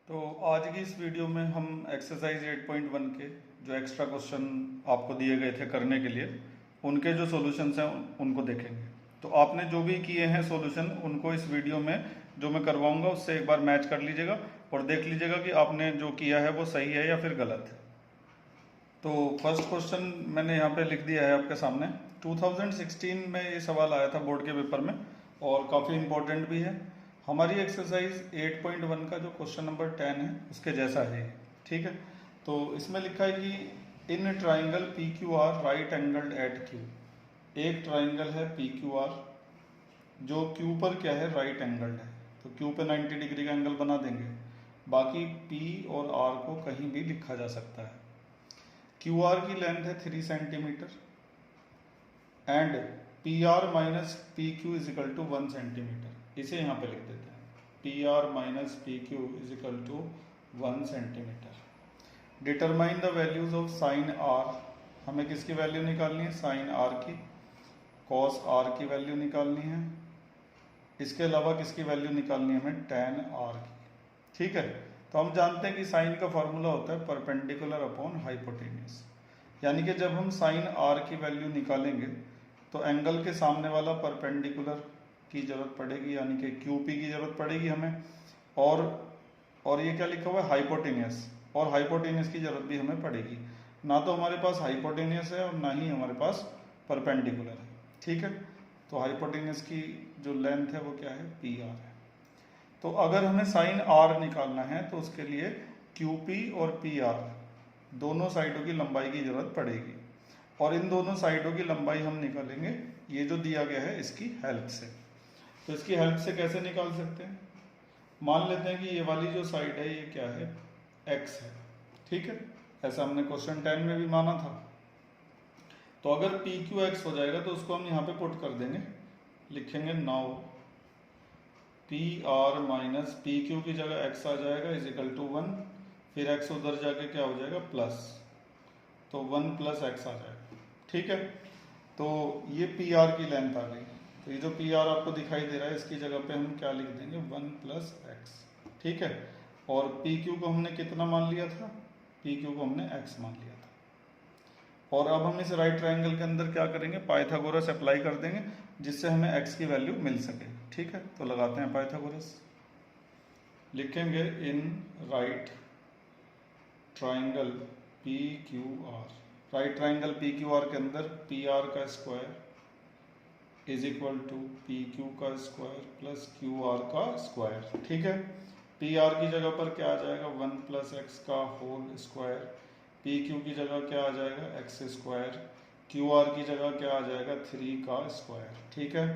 तो आज की इस वीडियो में हम एक्सरसाइज 8.1 के जो एक्स्ट्रा क्वेश्चन आपको दिए गए थे करने के लिए उनके जो सॉल्यूशंस हैं उनको देखेंगे। तो आपने जो भी किए हैं सॉल्यूशन उनको इस वीडियो में जो मैं करवाऊंगा उससे एक बार मैच कर लीजिएगा और देख लीजिएगा कि आपने जो किया है वो सही है या फिर गलत है। तो फर्स्ट क्वेश्चन मैंने यहाँ पे लिख दिया है आपके सामने। 2016 में ये सवाल आया था बोर्ड के पेपर में और काफ़ी इम्पोर्टेंट भी है। हमारी एक्सरसाइज 8.1 का जो क्वेश्चन नंबर 10 है उसके जैसा है ये, ठीक है। तो इसमें लिखा है कि in triangle P Q R right angled at Q. एक ट्राइंगल है पी क्यू आर जो क्यू पर क्या है, राइट एंगल्ड है। तो क्यू पे 90 डिग्री का एंगल बना देंगे। बाकी पी और आर को कहीं भी लिखा जा सकता है। क्यू आर की लेंथ है 3 centimetre and P R minus P Q is equal to 1 centimetre. इसे यहाँ पे लिख देते हैं, P R minus P Q is equal to 1 centimetre. Determine the values of sine R. हमें किसकी वैल्यू निकालनी है, साइन आर की। कॉस आर की वैल्यू निकालनी है। इसके अलावा किसकी वैल्यू निकालनी है हमें, टेन आर की, ठीक है। तो हम जानते हैं कि साइन का फॉर्मूला होता है परपेंडिकुलर अपॉन हाइपोटेन्यूज, यानी कि जब हम साइन आर की वैल्यू निकालेंगे तो एंगल के सामने वाला परपेंडिकुलर की जरूरत पड़ेगी, यानी कि क्यू पी की जरूरत पड़ेगी हमें। और ये क्या लिखा हुआ है, हाइपोटेनियस, और हाइपोटेनियस की जरूरत भी हमें पड़ेगी। ना तो हमारे पास हाइपोटेनियस है और ना ही हमारे पास परपेंडिकुलर है, ठीक है। तो हाइपोटेनियस की जो लेंथ है वो क्या है, पी आर है। तो अगर हमें साइन आर निकालना है तो उसके लिए क्यू पी और पी आर दोनों साइडों की लंबाई की जरूरत पड़ेगी, और इन दोनों साइडों की लंबाई हम निकालेंगे ये जो दिया गया है इसकी हेल्प से। तो इसकी हेल्प से कैसे निकाल सकते हैं, मान लेते हैं कि ये वाली जो साइड है ये क्या है, x है, ठीक है। ऐसा हमने क्वेश्चन 10 में भी माना था। तो अगर पी क्यू एक्स हो जाएगा तो उसको हम यहाँ पे पुट कर देंगे, लिखेंगे now P R minus P Q की जगह x आ जाएगा इज इक्वल टू 1, फिर x उधर जाके क्या हो जाएगा प्लस, तो 1 प्लस एक्स आ जाएगा, ठीक है। तो ये पी आर की लेंथ आ गई। तो ये जो पी आर आपको दिखाई दे रहा है इसकी जगह पे हम क्या लिख देंगे, 1 प्लस एक्स, ठीक है। और पी क्यू को हमने कितना मान लिया था, पी क्यू को हमने एक्स मान लिया था। और अब हम इस राइट ट्राइंगल के अंदर क्या करेंगे, पाइथागोरस अप्लाई कर देंगे जिससे हमें एक्स की वैल्यू मिल सके, ठीक है। तो लगाते हैं पाइथागोरस, लिखेंगे in right triangle P Q R. Right triangle P Q R के अंदर पी आर का square is equal to P Q का स्क्वायर प्लस क्यू आर का स्क्वायर, ठीक है। पी आर की जगह पर क्या आ जाएगा, 1 प्लस एक्स का होल स्क्वायर, पी क्यू की जगह क्या आ जाएगा, एक्स स्क्वायर, क्यू आर की जगह क्या आ जाएगा, 3 का स्क्वायर, ठीक है।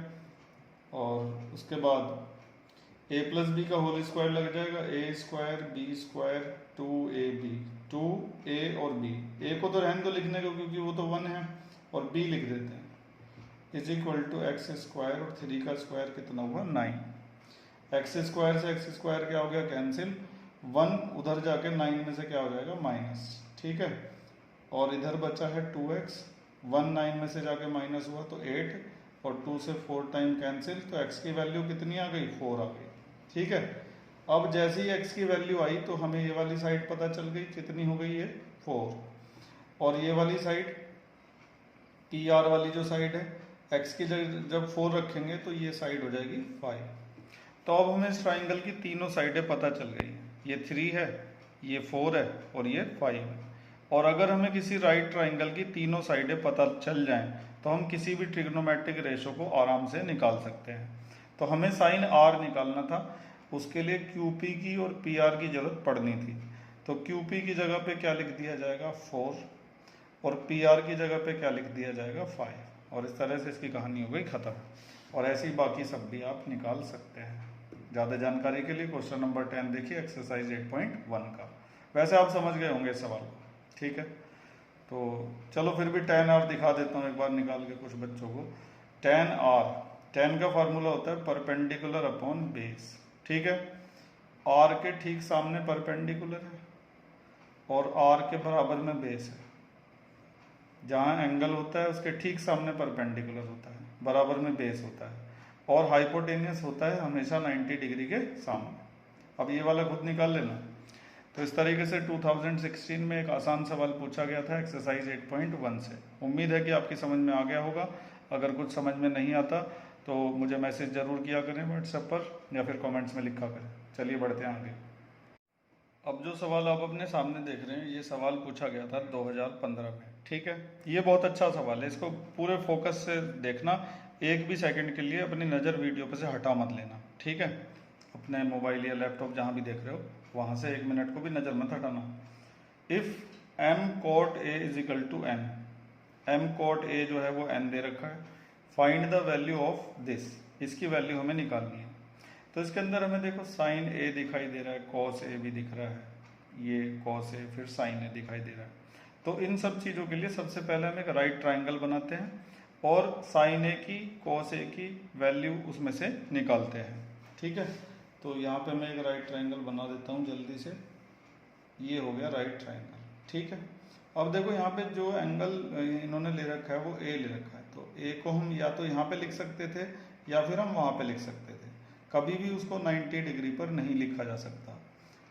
और उसके बाद ए प्लस बी का होल स्क्वायर लग जाएगा, ए square B square 2ab, 2a और b, a को तो रहने दो लिखने को क्योंकि वो तो 1 है, और b लिख देते हैं is equal to X square, और 3 का स्क्वायर कितना हुआ 9। एक्स स्क्वायर से एक्स स्क्वायर क्या हो गया, कैंसिल, 1 उधर जाके 9 में से क्या हो जाएगा माइनस, ठीक है। और इधर बचा है 2x, 1 9 में से जाके माइनस हुआ तो 8, और 2 से 4 टाइम कैंसिल, तो x की वैल्यू कितनी आ गई, 4 आ गई, ठीक है। अब जैसे ही x की वैल्यू आई तो हमें ये वाली साइड पता चल गई, कितनी हो गई है 4, और ये वाली साइड पी आर वाली जो साइड है x की जगह जब 4 रखेंगे तो ये साइड हो जाएगी 5। तो अब हमें इस ट्राइंगल की तीनों साइडें पता चल गई, ये 3 है, ये 4 है और ये 5 है। और अगर हमें किसी राइट ट्राइंगल की तीनों साइडें पता चल जाएं तो हम किसी भी ट्रिग्नोमेट्रिक रेशो को आराम से निकाल सकते हैं। तो हमें साइन आर निकालना था, उसके लिए क्यू पी की और पी आर की जरूरत पड़नी थी। तो क्यू पी की जगह पे क्या लिख दिया जाएगा 4, और पी आर की जगह पे क्या लिख दिया जाएगा 5, और इस तरह से इसकी कहानी हो गई ख़त्म। और ऐसी बाकी सब भी आप निकाल सकते हैं। ज़्यादा जानकारी के लिए क्वेश्चन नंबर 10 देखिए एक्सरसाइज 8.1 का। वैसे आप समझ गए होंगे इस सवाल को, ठीक है। तो चलो फिर भी 10 आर दिखा देता हूँ एक बार निकाल के कुछ बच्चों को। 10 आर, 10 का फार्मूला होता है परपेंडिकुलर अपॉन बेस, ठीक है। आर के ठीक सामने परपेंडिकुलर है और आर के बराबर में बेस है। जहाँ एंगल होता है उसके ठीक सामने परपेंडिकुलर होता है, बराबर में बेस होता है, और हाइपोटेनियस होता है हमेशा 90 डिग्री के सामने। अब ये वाला खुद निकाल लेना। तो इस तरीके से 2016 में एक आसान सवाल पूछा गया था एक्सरसाइज 8.1 से। उम्मीद है कि आपकी समझ में आ गया होगा। अगर कुछ समझ में नहीं आता तो मुझे मैसेज ज़रूर किया करें व्हाट्सएप पर या फिर कमेंट्स में लिखा करें। चलिए बढ़ते हैं आगे। अब जो सवाल आप अपने सामने देख रहे हैं, ये सवाल पूछा गया था 2015 में। ठीक है, ये बहुत अच्छा सवाल है, इसको पूरे फोकस से देखना। एक भी सेकंड के लिए अपनी नज़र वीडियो पर से हटा मत लेना। ठीक है, अपने मोबाइल या लैपटॉप जहाँ भी देख रहे हो वहाँ से 1 मिनट को भी नज़र मत हटाना। If m cot a is equal to n, m cot a जो है वो n दे रखा है। Find the value of this, इसकी वैल्यू हमें निकालनी है। तो इसके अंदर हमें देखो साइन a दिखाई दे रहा है, कॉस a भी दिख रहा है, ये कॉस a फिर साइन a दिखाई दे रहा है। तो इन सब चीज़ों के लिए सबसे पहले हम एक राइट ट्राइंगल बनाते हैं और साइन a की कॉस a की वैल्यू उसमें से निकालते हैं। ठीक है, तो यहाँ पे मैं एक राइट ट्राइंगल बना देता हूँ जल्दी से। ये हो गया राइट ट्राइंगल। ठीक है, अब देखो यहाँ पे जो एंगल इन्होंने ले रखा है वो a ले रखा है। तो a को हम या तो यहाँ पे लिख सकते थे या फिर हम वहाँ पे लिख सकते थे। कभी भी उसको 90 डिग्री पर नहीं लिखा जा सकता।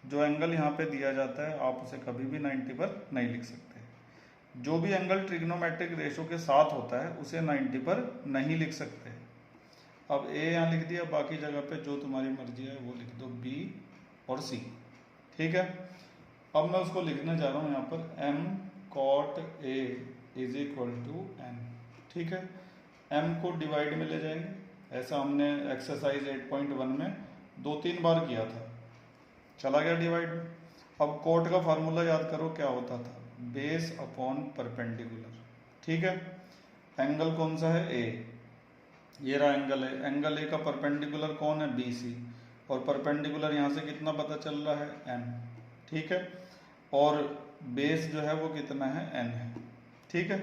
जो एंगल यहाँ पे दिया जाता है आप उसे कभी भी 90 पर नहीं लिख सकते। जो भी एंगल ट्रिग्नोमेट्रिक रेशो के साथ होता है उसे 90 पर नहीं लिख सकते। अब a यहाँ लिख दिया, बाकी जगह पे जो तुम्हारी मर्जी है वो लिख दो, b और c। ठीक है, अब मैं उसको लिखने जा रहा हूँ यहाँ पर m cot a is equal to n। ठीक है, m को डिवाइड में ले जाएंगे, ऐसा हमने एक्सरसाइज 8.1 में 2-3 बार किया था, चला गया डिवाइड में। अब कोट का फार्मूला याद करो, क्या होता था, बेस अपॉन परपेंडिकुलर। ठीक है, एंगल कौन सा है, a, ये रहा एंगल है। एंगल a का परपेंडिकुलर कौन है, BC, और परपेंडिकुलर यहाँ से कितना पता चल रहा है, n। ठीक है, और बेस जो है वो कितना है, n है। ठीक है,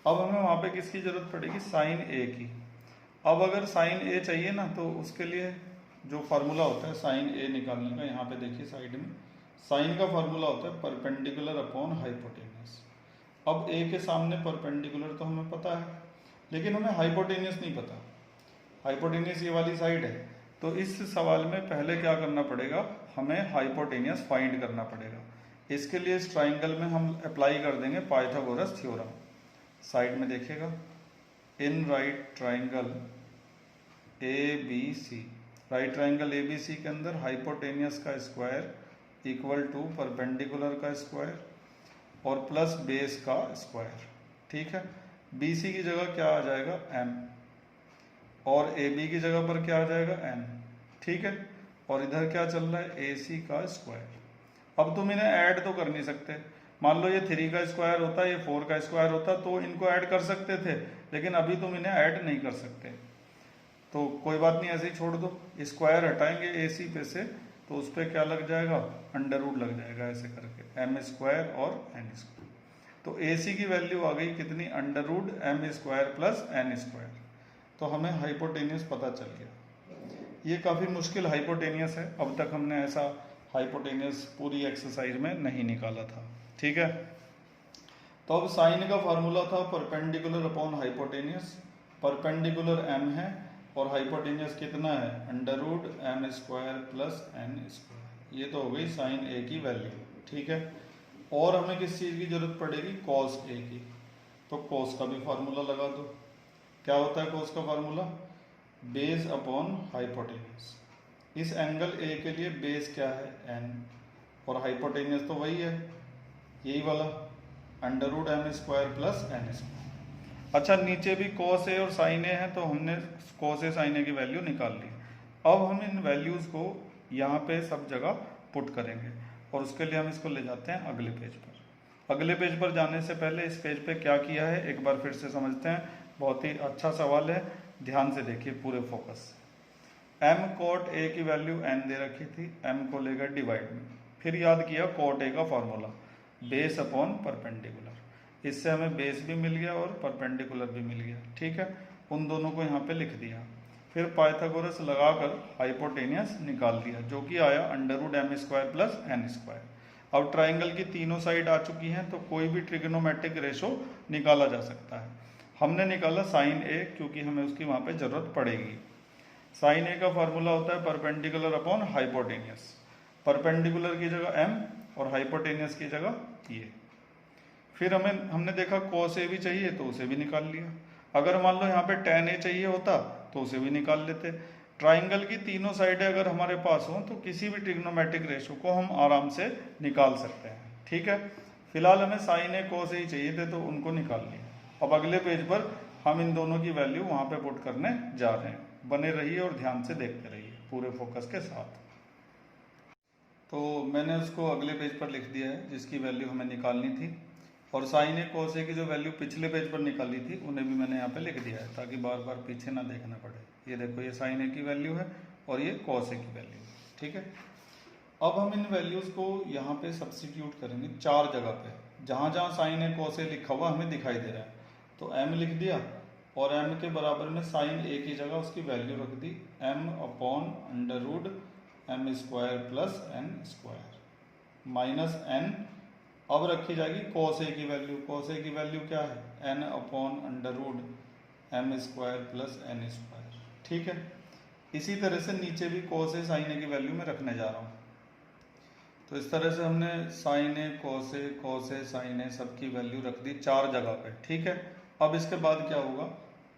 अब हमें वहाँ पे किसकी जरूरत पड़ेगी, साइन a की। अब अगर साइन a चाहिए ना तो उसके लिए जो फार्मूला होता है साइन a निकालने का, यहाँ पे देखिए साइड में साइन का फार्मूला होता है परपेंडिकुलर अपॉन हाइपोटेनियस। अब a के सामने परपेंडिकुलर तो हमें पता है, लेकिन हमें हाइपोटेनियस नहीं पता। हाइपोटेनियस ये वाली साइड है, तो इस सवाल में पहले क्या करना पड़ेगा, हमें हाइपोटेनियस फाइंड करना पड़ेगा। इसके लिए इस ट्राइंगल में हम अप्लाई कर देंगे पाइथागोरस थ्योरम। साइड में देखिएगा, इन right triangle ABC, right triangle ABC के अंदर हाइपोटेनियस का स्क्वायर इक्वल टू परपेंडिकुलर का स्क्वायर और प्लस बेस का स्क्वायर। ठीक है, BC की जगह क्या आ जाएगा, m, और AB की जगह पर क्या आ जाएगा, n। ठीक है, और इधर क्या चल रहा है, AC का स्क्वायर। अब तुम इन्हें ऐड तो कर नहीं सकते। मान लो ये 3 का स्क्वायर होता, ये 4 का स्क्वायर होता तो इनको ऐड कर सकते थे, लेकिन अभी तुम इन्हें ऐड नहीं कर सकते। तो कोई बात नहीं, ऐसे ही छोड़ दो। स्क्वायर हटाएंगे AC पे से तो उस पर क्या लग जाएगा, अंडर रूट लग जाएगा, ऐसे करके m स्क्वायर और n स्क्वायर। तो AC की वैल्यू आ गई कितनी, under root m square plus n square. तो हमें हाइपोटेनियस पता चल गया। ये काफ़ी मुश्किल हाइपोटेनियस है, अब तक हमने ऐसा हाइपोटेनियस पूरी एक्सरसाइज में नहीं निकाला था। ठीक है, तो अब साइन का फार्मूला था perpendicular upon hypotenuse. Perpendicular m है और हाइपोटेनियस कितना है, under root m square plus n square. ये तो हो गई साइन a की वैल्यू। ठीक है, और हमें किस चीज़ की जरूरत पड़ेगी, कॉस a की। तो कॉस का भी फार्मूला लगा दो। क्या होता है कॉस का फार्मूला, बेस अपॉन हाइपोटेनियस। इस एंगल a के लिए बेस क्या है, n, और हाइपोटेनियस तो वही है, यही वाला under root m square plus n square. अच्छा, नीचे भी कॉस a और साइन a है, तो हमने कॉस a साइन a की वैल्यू निकाल ली। अब हम इन वैल्यूज़ को यहाँ पे सब जगह पुट करेंगे और उसके लिए हम इसको ले जाते हैं अगले पेज पर। अगले पेज पर जाने से पहले इस पेज पे क्या किया है एक बार फिर से समझते हैं। बहुत ही अच्छा सवाल है, ध्यान से देखिए पूरे फोकस से। m cot a की वैल्यू n दे रखी थी, m को लेकर डिवाइड में, फिर याद किया cot a का फॉर्मूला बेस अपॉन परपेंडिकुलर। इससे हमें बेस भी मिल गया और परपेंडिकुलर भी मिल गया। ठीक है, उन दोनों को यहाँ पे लिख दिया। फिर पाइथागोरस लगाकर हाइपोटेनियस निकाल दिया, जो कि आया under root m square plus n square. अब ट्राइंगल की तीनों साइड आ चुकी हैं, तो कोई भी ट्रिग्नोमेट्रिक रेशो निकाला जा सकता है। हमने निकाला साइन a, क्योंकि हमें उसकी वहाँ पे जरूरत पड़ेगी। साइन a का फार्मूला होता है परपेंडिकुलर अपॉन हाइपोटेनियस। परपेंडिकुलर की जगह m और हाइपोटेनियस की जगह ये। फिर हमने देखा cos A भी चाहिए तो उसे भी निकाल लिया। अगर मान लो यहाँ पे tan A चाहिए होता तो उसे भी निकाल लेते। ट्राइंगल की तीनों साइडें अगर हमारे पास हो तो किसी भी ट्रिग्नोमेट्रिक रेशो को हम आराम से निकाल सकते हैं, ठीक है। फिलहाल हमें साइन ए cos A ही चाहिए थे तो उनको निकाल लिया। अब अगले पेज पर हम इन दोनों की वैल्यू वहाँ पे पुट करने जा रहे हैं। बने रहिए और ध्यान से देखते रहिए पूरे फोकस के साथ। तो मैंने उसको अगले पेज पर लिख दिया है जिसकी वैल्यू हमें निकालनी थी, और साइन ए cos A की जो वैल्यू पिछले पेज पर निकाली थी उन्हें भी मैंने यहाँ पे लिख दिया है ताकि बार बार पीछे ना देखना पड़े। ये देखो, ये साइन ए की वैल्यू है और ये cos A की वैल्यू है, ठीक है। अब हम इन वैल्यूज़ को यहाँ पे सब्स्टिट्यूट करेंगे 4 जगह पे, जहाँ जहाँ साइन ए cos A लिखा हुआ हमें दिखाई दे रहा है। तो m लिख दिया और m के बराबर में साइन A की जगह उसकी वैल्यू रख दी m/√m² plus n² minus n। अब रखी जाएगी cos A की वैल्यू। cos A की वैल्यू क्या है, n/√m² प्लस n², ठीक है। इसी तरह से नीचे भी cos A sin A की वैल्यू में रखने जा रहा हूँ। तो इस तरह से हमने sin A cos A sin A सबकी वैल्यू रख दी 4 जगह पे, ठीक है। अब इसके बाद क्या होगा,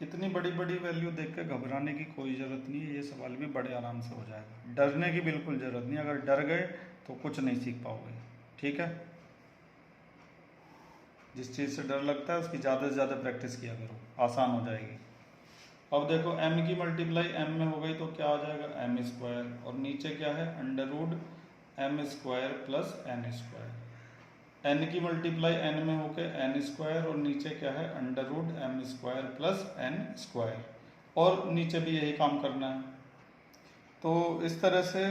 इतनी बड़ी बड़ी वैल्यू देख के घबराने की कोई ज़रूरत नहीं है। ये सवाल भी बड़े आराम से हो जाएगा, डरने की बिल्कुल ज़रूरत नहीं। अगर डर गए तो कुछ नहीं सीख पाओगे, ठीक है। जिस चीज़ से डर लगता है उसकी ज़्यादा से ज़्यादा प्रैक्टिस किया करो, आसान हो जाएगी। अब देखो m की मल्टीप्लाई m में हो गई तो क्या आ जाएगा m², और नीचे क्या है √m² प्लस n²। n की मल्टीप्लाई n में होके n² और नीचे क्या है √m² प्लस n², और नीचे भी यही काम करना है। तो इस तरह से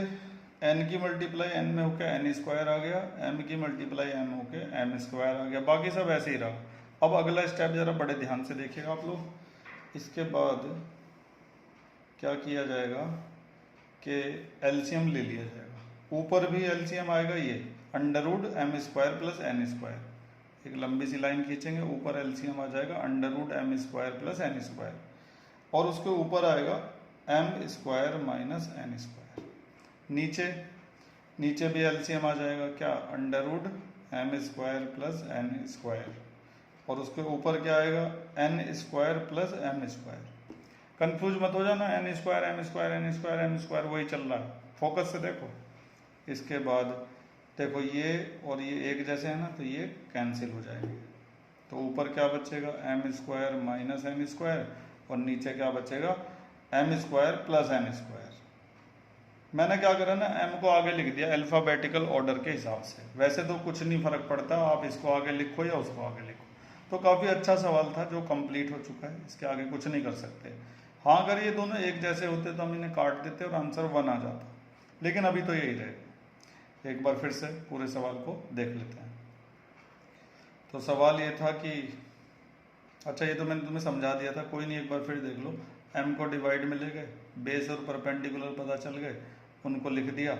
n की मल्टीप्लाई n में होके n² आ गया, m की मल्टीप्लाई m होके m² आ गया, बाकी सब ऐसे ही रहा। अब अगला स्टेप जरा बड़े ध्यान से देखिएगा आप लोग। इसके बाद क्या किया जाएगा कि एलसीएम ले लिया जाएगा। ऊपर भी एलसीएम आएगा, ये √m² प्लस n²। एक लंबी सी लाइन खींचेंगे, ऊपर एलसीएम आ जाएगा √m² प्लस n², और उसके ऊपर आएगा m² माइनस n²। नीचे भी एलसीएम आ जाएगा, क्या √m² प्लस n², और उसके ऊपर क्या आएगा n² प्लस m²। कंफ्यूज मत हो जाना, n² वही चल रहा है, फोकस से देखो। इसके बाद देखो ये और ये एक जैसे है ना, तो ये कैंसिल हो जाएंगे। तो ऊपर क्या बचेगा m² माइनस n², और नीचे क्या बचेगा m² प्लस n²। मैंने क्या करा ना, m को आगे लिख दिया अल्फ़ाबेटिकल ऑर्डर के हिसाब से। वैसे तो कुछ नहीं फर्क पड़ता, आप इसको आगे लिखो या उसको आगे लिखो। तो काफ़ी अच्छा सवाल था जो कंप्लीट हो चुका है, इसके आगे कुछ नहीं कर सकते। हाँ, अगर ये दोनों एक जैसे होते तो हम इन्हें काट देते और आंसर 1 आ जाता, लेकिन अभी तो यही रहेगा। एक बार फिर से पूरे सवाल को देख लेते हैं। तो सवाल ये था कि, अच्छा ये तो मैंने तुम्हें समझा दिया था, कोई नहीं, एक बार फिर देख लो। m को डिवाइड में ले गए, बेस और परपेंडिकुलर पता चल गए, उनको लिख दिया,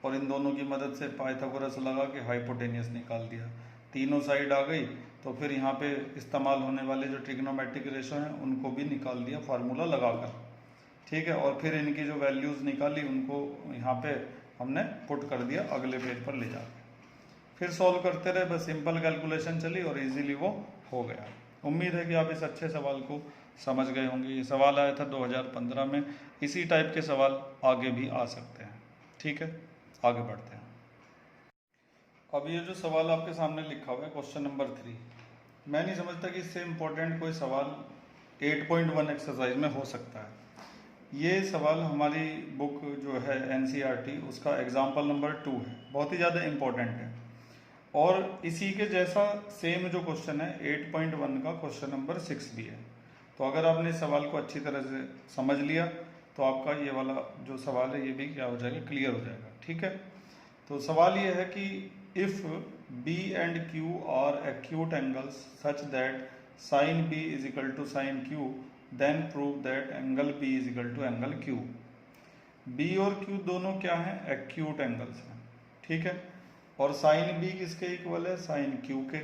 और इन दोनों की मदद से पाइथागोरस लगा के हाइपोटेनियस निकाल दिया। तीनों साइड आ गई, तो फिर यहाँ पे इस्तेमाल होने वाले जो ट्रिग्नोमेट्रिक रेशो हैं उनको भी निकाल दिया फार्मूला लगाकर, ठीक है। और फिर इनकी जो वैल्यूज़ निकाली उनको यहाँ पे हमने पुट कर दिया अगले पेज पर ले जाकर। फिर सॉल्व करते रहे, बस सिंपल कैलकुलेशन चली और इजीली वो हो गया। उम्मीद है कि आप इस अच्छे सवाल को समझ गए होंगे। ये सवाल आया था 2015 में, इसी टाइप के सवाल आगे भी आ सकते हैं, ठीक है। आगे बढ़ते हैं। अब ये जो सवाल आपके सामने लिखा हुआ है क्वेश्चन नंबर 3, मैं नहीं समझता कि इससे इम्पोर्टेंट कोई सवाल 8.1 एक्सरसाइज में हो सकता है। ये सवाल हमारी बुक जो है NCERT उसका एग्जाम्पल नंबर 2 है, बहुत ही ज़्यादा इम्पोर्टेंट है। और इसी के जैसा सेम जो क्वेश्चन है 8.1 का क्वेश्चन नंबर 6 भी है। तो अगर आपने इस सवाल को अच्छी तरह से समझ लिया तो आपका ये वाला जो सवाल है ये भी क्या हो जाएगा, क्लियर हो जाएगा, ठीक है। तो सवाल ये है कि if B and Q are acute angles such that sin B is equal to sin Q, then prove that angle B is equal to angle Q। B और Q दोनों क्या हैं, एक्यूट एंगल्स हैं, ठीक है। और साइन B किसके equal है, साइन Q के।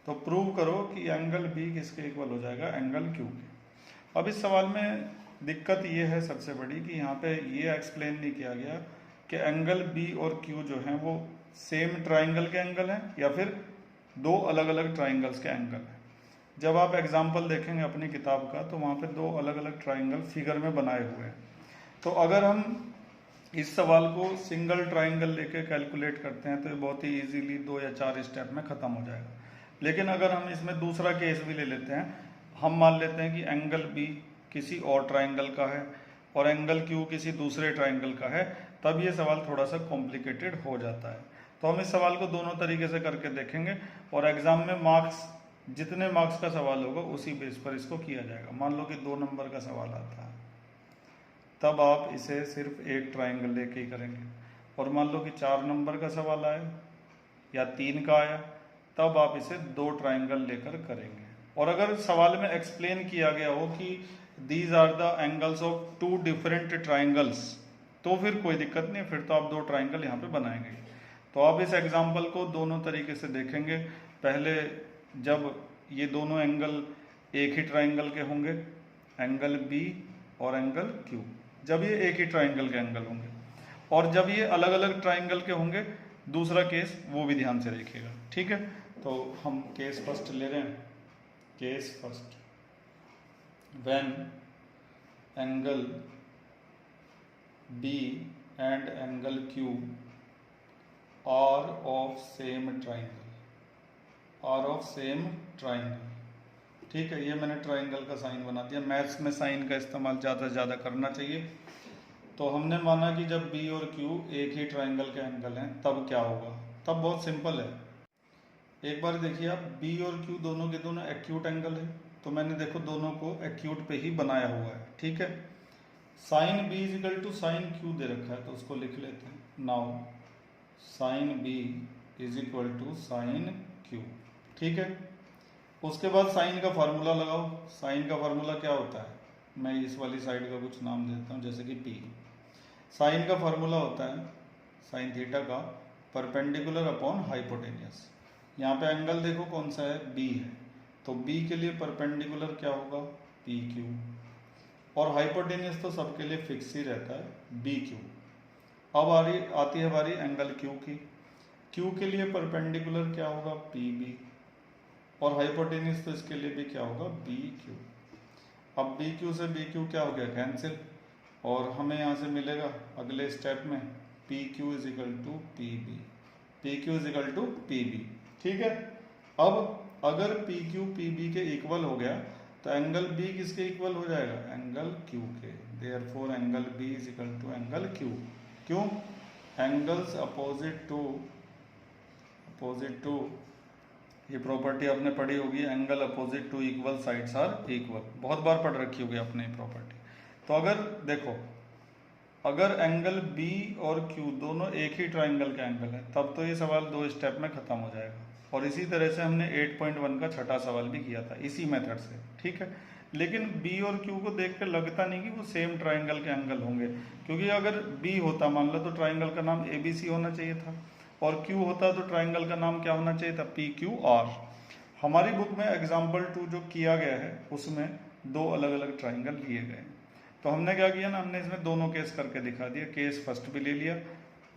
तो प्रूव करो कि एंगल B किसके इक्वल हो जाएगा, एंगल Q के। अब इस सवाल में दिक्कत ये है सबसे बड़ी कि यहाँ पे ये एक्सप्लेन नहीं किया गया कि एंगल बी और क्यू जो हैं वो सेम ट्राइंगल के एंगल हैं या फिर दो अलग अलग ट्राइंगल्स के एंगल हैं। जब आप एग्जाम्पल देखेंगे अपनी किताब का तो वहाँ पे दो अलग अलग ट्राइंगल फिगर में बनाए हुए हैं। तो अगर हम इस सवाल को सिंगल ट्राइंगल लेके कैलकुलेट करते हैं तो ये बहुत ही इजीली 2 या 4 स्टेप में ख़त्म हो जाएगा। लेकिन अगर हम इसमें दूसरा केस भी ले लेते हैं, हम मान लेते हैं कि एंगल बी किसी और ट्राइंगल का है और एंगल क्यू किसी दूसरे ट्राइंगल का है, तब ये सवाल थोड़ा सा कॉम्प्लिकेटेड हो जाता है। तो हम इस सवाल को दोनों तरीके से करके देखेंगे और एग्जाम में मार्क्स, जितने मार्क्स का सवाल होगा उसी बेस पर इसको किया जाएगा। मान लो कि 2 नंबर का सवाल आता है, तब आप इसे सिर्फ एक ट्राइंगल लेके ही करेंगे। और मान लो कि 4 नंबर का सवाल आया या 3 का आया, तब आप इसे 2 ट्राइंगल लेकर करेंगे। और अगर सवाल में एक्सप्लेन किया गया हो कि these are the angles of 2 different triangles, तो फिर कोई दिक्कत नहीं, फिर तो आप 2 ट्राइंगल यहाँ पे बनाएंगे। तो आप इस एग्जाम्पल को दोनों तरीके से देखेंगे। पहले जब ये दोनों एंगल एक ही ट्राइंगल के होंगे, एंगल बी और एंगल क्यू, जब ये एक ही ट्राइंगल के एंगल होंगे, और जब ये अलग अलग ट्राइंगल के होंगे, दूसरा केस वो भी ध्यान से देखिएगा, ठीक है। तो हम केस फर्स्ट ले रहे हैं। Case first, when angle B and angle Q are of same triangle, are of same triangle, ठीक है। ये मैंने ट्राइंगल का साइन बना दिया। मैथ्स में साइन का इस्तेमाल ज़्यादा से ज़्यादा करना चाहिए। तो हमने माना कि जब बी और क्यू एक ही ट्राइंगल के एंगल हैं, तब क्या होगा? तब बहुत सिंपल है। एक बार देखिए आप, बी और क्यू दोनों के दोनों एक्यूट एंगल है, तो मैंने देखो दोनों को एक्यूट पे ही बनाया हुआ है, ठीक है। Sine B is equal to sine Q दे रखा है, तो उसको लिख लेते हैं। Now sine B is equal to sine Q, ठीक है। उसके बाद साइन का फार्मूला लगाओ। साइन का फार्मूला क्या होता है? मैं इस वाली साइड का कुछ नाम देता हूँ, जैसे कि पी। साइन का फार्मूला होता है साइन थीटा का परपेंडिकुलर अपॉन हाइपोटेनियस। यहाँ पे एंगल देखो कौन सा है, बी है, तो बी के लिए परपेंडिकुलर क्या होगा? P Q. और हाइपोटेनियस तो सबके लिए फिक्स ही रहता है, बी क्यू। अब आती है बारी एंगल क्यू की। क्यू के लिए परपेंडिकुलर क्या होगा? P B. और हाइपोटेनियस तो इसके लिए भी क्या होगा? B Q. अब बी क्यू से बी क्यू क्या हो गया? कैंसिल। और हमें यहाँ से मिलेगा अगले स्टेप में P Q is equal to P B, P Q is equal to P B, ठीक है। अब अगर पी क्यू पी बी के इक्वल हो गया तो एंगल बी किसके इक्वल हो जाएगा? एंगल क्यू के। Therefore angle B is equal to angle Q. क्यों? एंगल्स अपोजिट टू, ये प्रॉपर्टी आपने पढ़ी होगी, angle opposite to equal sides are equal, बहुत बार पढ़ रखी होगी आपने ये प्रॉपर्टी। तो अगर देखो, अगर एंगल बी और क्यू दोनों एक ही ट्राइंगल का एंगल है, तब तो ये सवाल 2 स्टेप में खत्म हो जाएगा। और इसी तरह से हमने 8.1 का छठा सवाल भी किया था इसी मेथड से, ठीक है। लेकिन बी और क्यू को देख कर लगता नहीं कि वो सेम ट्राइंगल के एंगल होंगे, क्योंकि अगर बी होता मान लो तो ट्राइंगल का नाम ABC होना चाहिए था, और क्यू होता तो ट्राइंगल का नाम क्या होना चाहिए था? PQR। हमारी बुक में एग्जाम्पल 2 जो किया गया है उसमें 2 अलग अलग ट्राइंगल लिए गए। तो हमने क्या किया ना, हमने इसमें दोनों केस करके दिखा दिया। केस फर्स्ट भी ले लिया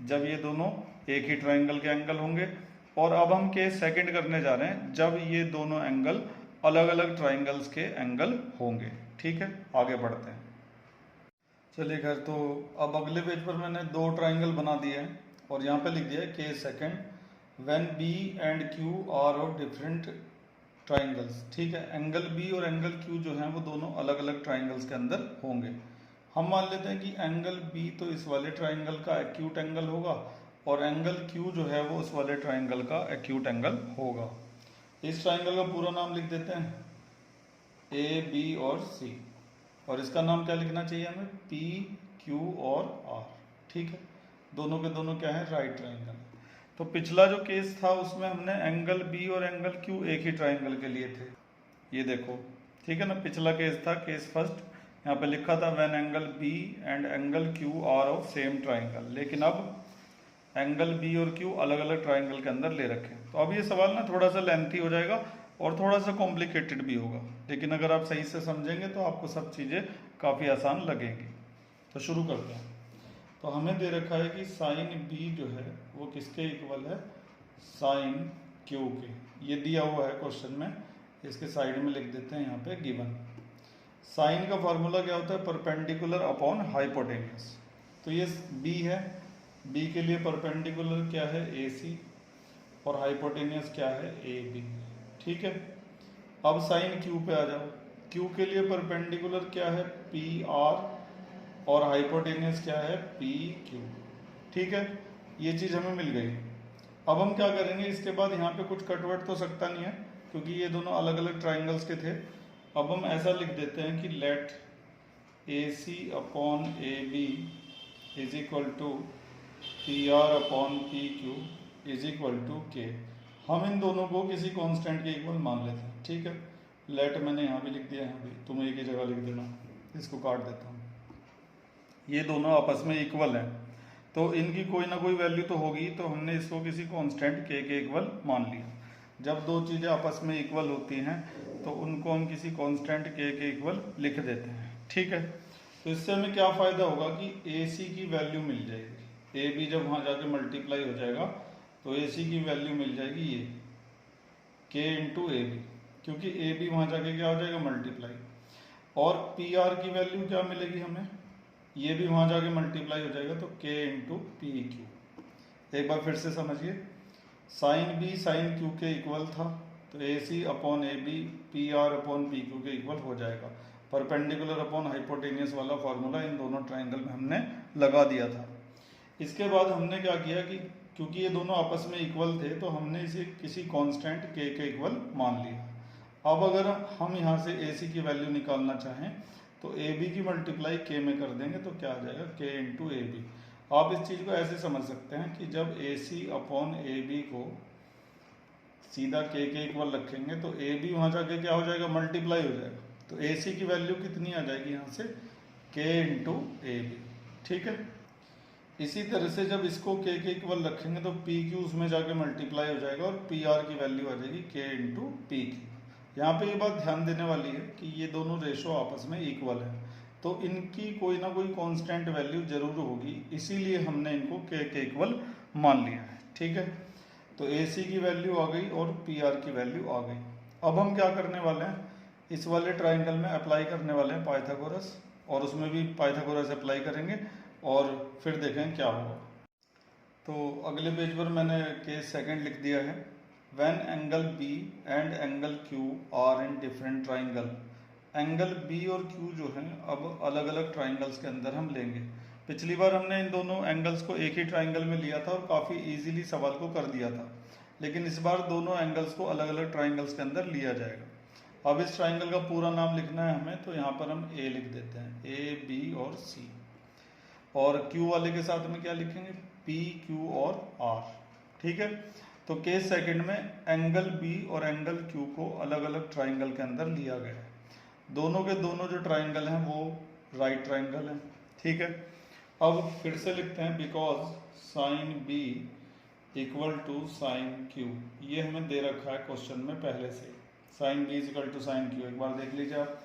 जब ये दोनों एक ही ट्राइंगल के एंगल होंगे, और अब हम केस सेकंड करने जा रहे हैं जब ये दोनों एंगल अलग अलग ट्राइंगल्स के एंगल होंगे, ठीक है। आगे बढ़ते हैं, चलिए खैर। तो अब अगले पेज पर मैंने 2 ट्राइंगल बना दिए हैं और यहाँ पे लिख दिया है case second, when B and Q are of different triangles, ठीक है। एंगल बी और एंगल क्यू जो हैं वो दोनों अलग अलग ट्राइंगल्स के अंदर होंगे। हम मान लेते हैं कि एंगल बी तो इस वाले ट्राइंगल का एक्यूट एंगल होगा और एंगल क्यू जो है वो उस वाले ट्राइंगल का एक्यूट एंगल होगा। इस ट्राइंगल का पूरा नाम लिख देते हैं, ए बी और सी, और इसका नाम क्या लिखना चाहिए हमें? पी क्यू और आर, ठीक है। दोनों के दोनों क्या है? Right triangle. तो पिछला जो केस था उसमें हमने एंगल बी और एंगल क्यू एक ही ट्राइंगल के लिए थे, ये देखो, ठीक है ना। पिछला केस था केस फर्स्ट, यहाँ पे लिखा था when angle B and angle Q are of same triangle. लेकिन अब एंगल बी और क्यू अलग अलग ट्राइंगल के अंदर ले रखे। तो अब ये सवाल ना थोड़ा सा लेंथी हो जाएगा और थोड़ा सा कॉम्प्लिकेटेड भी होगा, लेकिन अगर आप सही से समझेंगे तो आपको सब चीज़ें काफ़ी आसान लगेंगी। तो शुरू करते हैं। तो हमें दे रखा है कि साइन बी जो है वो किसके इक्वल है, साइन क्यू के। ये दिया हुआ है क्वेश्चन में, इसके साइड में लिख देते हैं यहाँ पे गिवन। साइन का फॉर्मूला क्या होता है, परपेंडिकुलर अपॉन हाइपोटेन्यूस। तो ये बी है, बी के लिए परपेंडिकुलर क्या है, ए सी, और हाइपोटेन्यूस क्या है, ए बी। ठीक है, अब साइन क्यू पे आ जाओ। क्यू के लिए परपेंडिकुलर क्या है, पी आर, और हाइपोटेन्यूस क्या है, पी क्यू। ठीक है, ये चीज़ हमें मिल गई। अब हम क्या करेंगे, इसके बाद यहाँ पे कुछ कटवट तो सकता नहीं है क्योंकि ये दोनों अलग अलग ट्राइंगल्स के थे। अब हम ऐसा लिख देते हैं कि let A C upon A B is equal to P R upon P Q is equal to K. हम इन दोनों को किसी कांस्टेंट के इक्वल मान लेते हैं। ठीक है, लेट मैंने यहाँ भी लिख दिया, यहाँ भी तुम एक ही जगह लिख देना, इसको काट देता हूँ। ये दोनों आपस में इक्वल हैं तो इनकी कोई ना कोई वैल्यू तो होगी, तो हमने इसको किसी कांस्टेंट के इक्वल मान लिया। जब दो चीज़ें आपस में इक्वल होती हैं तो उनको हम किसी कांस्टेंट के इक्वल लिख देते हैं। ठीक है, तो इससे हमें क्या फ़ायदा होगा कि ए सी की वैल्यू मिल जाएगी। ए बी जब वहाँ जाके मल्टीप्लाई हो जाएगा तो ए सी की वैल्यू मिल जाएगी ये के इंटू ए बी, क्योंकि ए बी वहाँ जाके क्या हो जाएगा, मल्टीप्लाई। और पी आर की वैल्यू क्या मिलेगी हमें, ये भी वहाँ जाके मल्टीप्लाई हो जाएगा, तो के इंटू पी क्यू। एक बार फिर से समझिए, साइन बी साइन क्यू के इक्वल था, तो A C upon A B P R upon P Q के इक्वल हो जाएगा। परपेंडिकुलर अपॉन हाइपोटेनियस वाला फॉर्मूला इन दोनों ट्राइंगल में हमने लगा दिया था। इसके बाद हमने क्या किया कि क्योंकि ये दोनों आपस में इक्वल थे तो हमने इसे किसी कांस्टेंट के इक्वल मान लिया। अब अगर हम यहाँ से ए सी की वैल्यू निकालना चाहें तो ए बी की मल्टीप्लाई के में कर देंगे तो क्या आ जाएगा, के इंटू ए बी। आप इस चीज़ को ऐसे समझ सकते हैं कि जब ए सी अपॉन ए बी को सीधा के इक्वल रखेंगे तो ए बी वहाँ जाके क्या हो जाएगा, मल्टीप्लाई हो जाएगा। तो ए सी की वैल्यू कितनी आ जाएगी यहाँ से, के इंटू ए बी। ठीक है, इसी तरह से जब इसको के इक्वल रखेंगे तो पी क्यू उसमें जाके मल्टीप्लाई हो जाएगा और पी आर की वैल्यू आ जाएगी के इंटू पी क्यू। यहाँ पे ये बात ध्यान देने वाली है कि ये दोनों रेशो आपस में इक्वल है तो इनकी कोई ना कोई कांस्टेंट वैल्यू जरूर होगी, इसीलिए हमने इनको के इक्वल मान लिया है। ठीक है, तो ए सी की वैल्यू आ गई और पी आर की वैल्यू आ गई। अब हम क्या करने वाले हैं, इस वाले ट्राइंगल में अप्लाई करने वाले हैं पाइथागोरस, और उसमें भी पाइथागोरस अप्लाई करेंगे और फिर देखें क्या होगा। तो अगले पेज पर मैंने केस सेकंड लिख दिया है। When angle B and angle Q are in different triangle. Angle B और क्यू जो है अब अलग अलग ट्राइंगल्स के अंदर हम लेंगे। पिछली बार हमने इन दोनों एंगल्स को एक ही ट्राइंगल में लिया था और काफ़ी इजीली सवाल को कर दिया था, लेकिन इस बार दोनों एंगल्स को अलग अलग ट्राइंगल्स के अंदर लिया जाएगा। अब इस ट्राइंगल का पूरा नाम लिखना है हमें, तो यहाँ पर हम ए लिख देते हैं, ए बी और सी। और क्यू वाले के साथ में क्या लिखेंगे, पी क्यू और आर। ठीक है, तो केस सेकंड में एंगल बी और एंगल क्यू को अलग अलग ट्राइंगल के अंदर लिया गया है। दोनों के दोनों जो ट्राइंगल हैं वो राइट ट्राइंगल हैं। ठीक है, अब फिर से लिखते हैं because sine B equal to sine Q. ये हमें दे रखा है क्वेश्चन में पहले से, sine B equal to sine Q. एक बार देख लीजिए आप,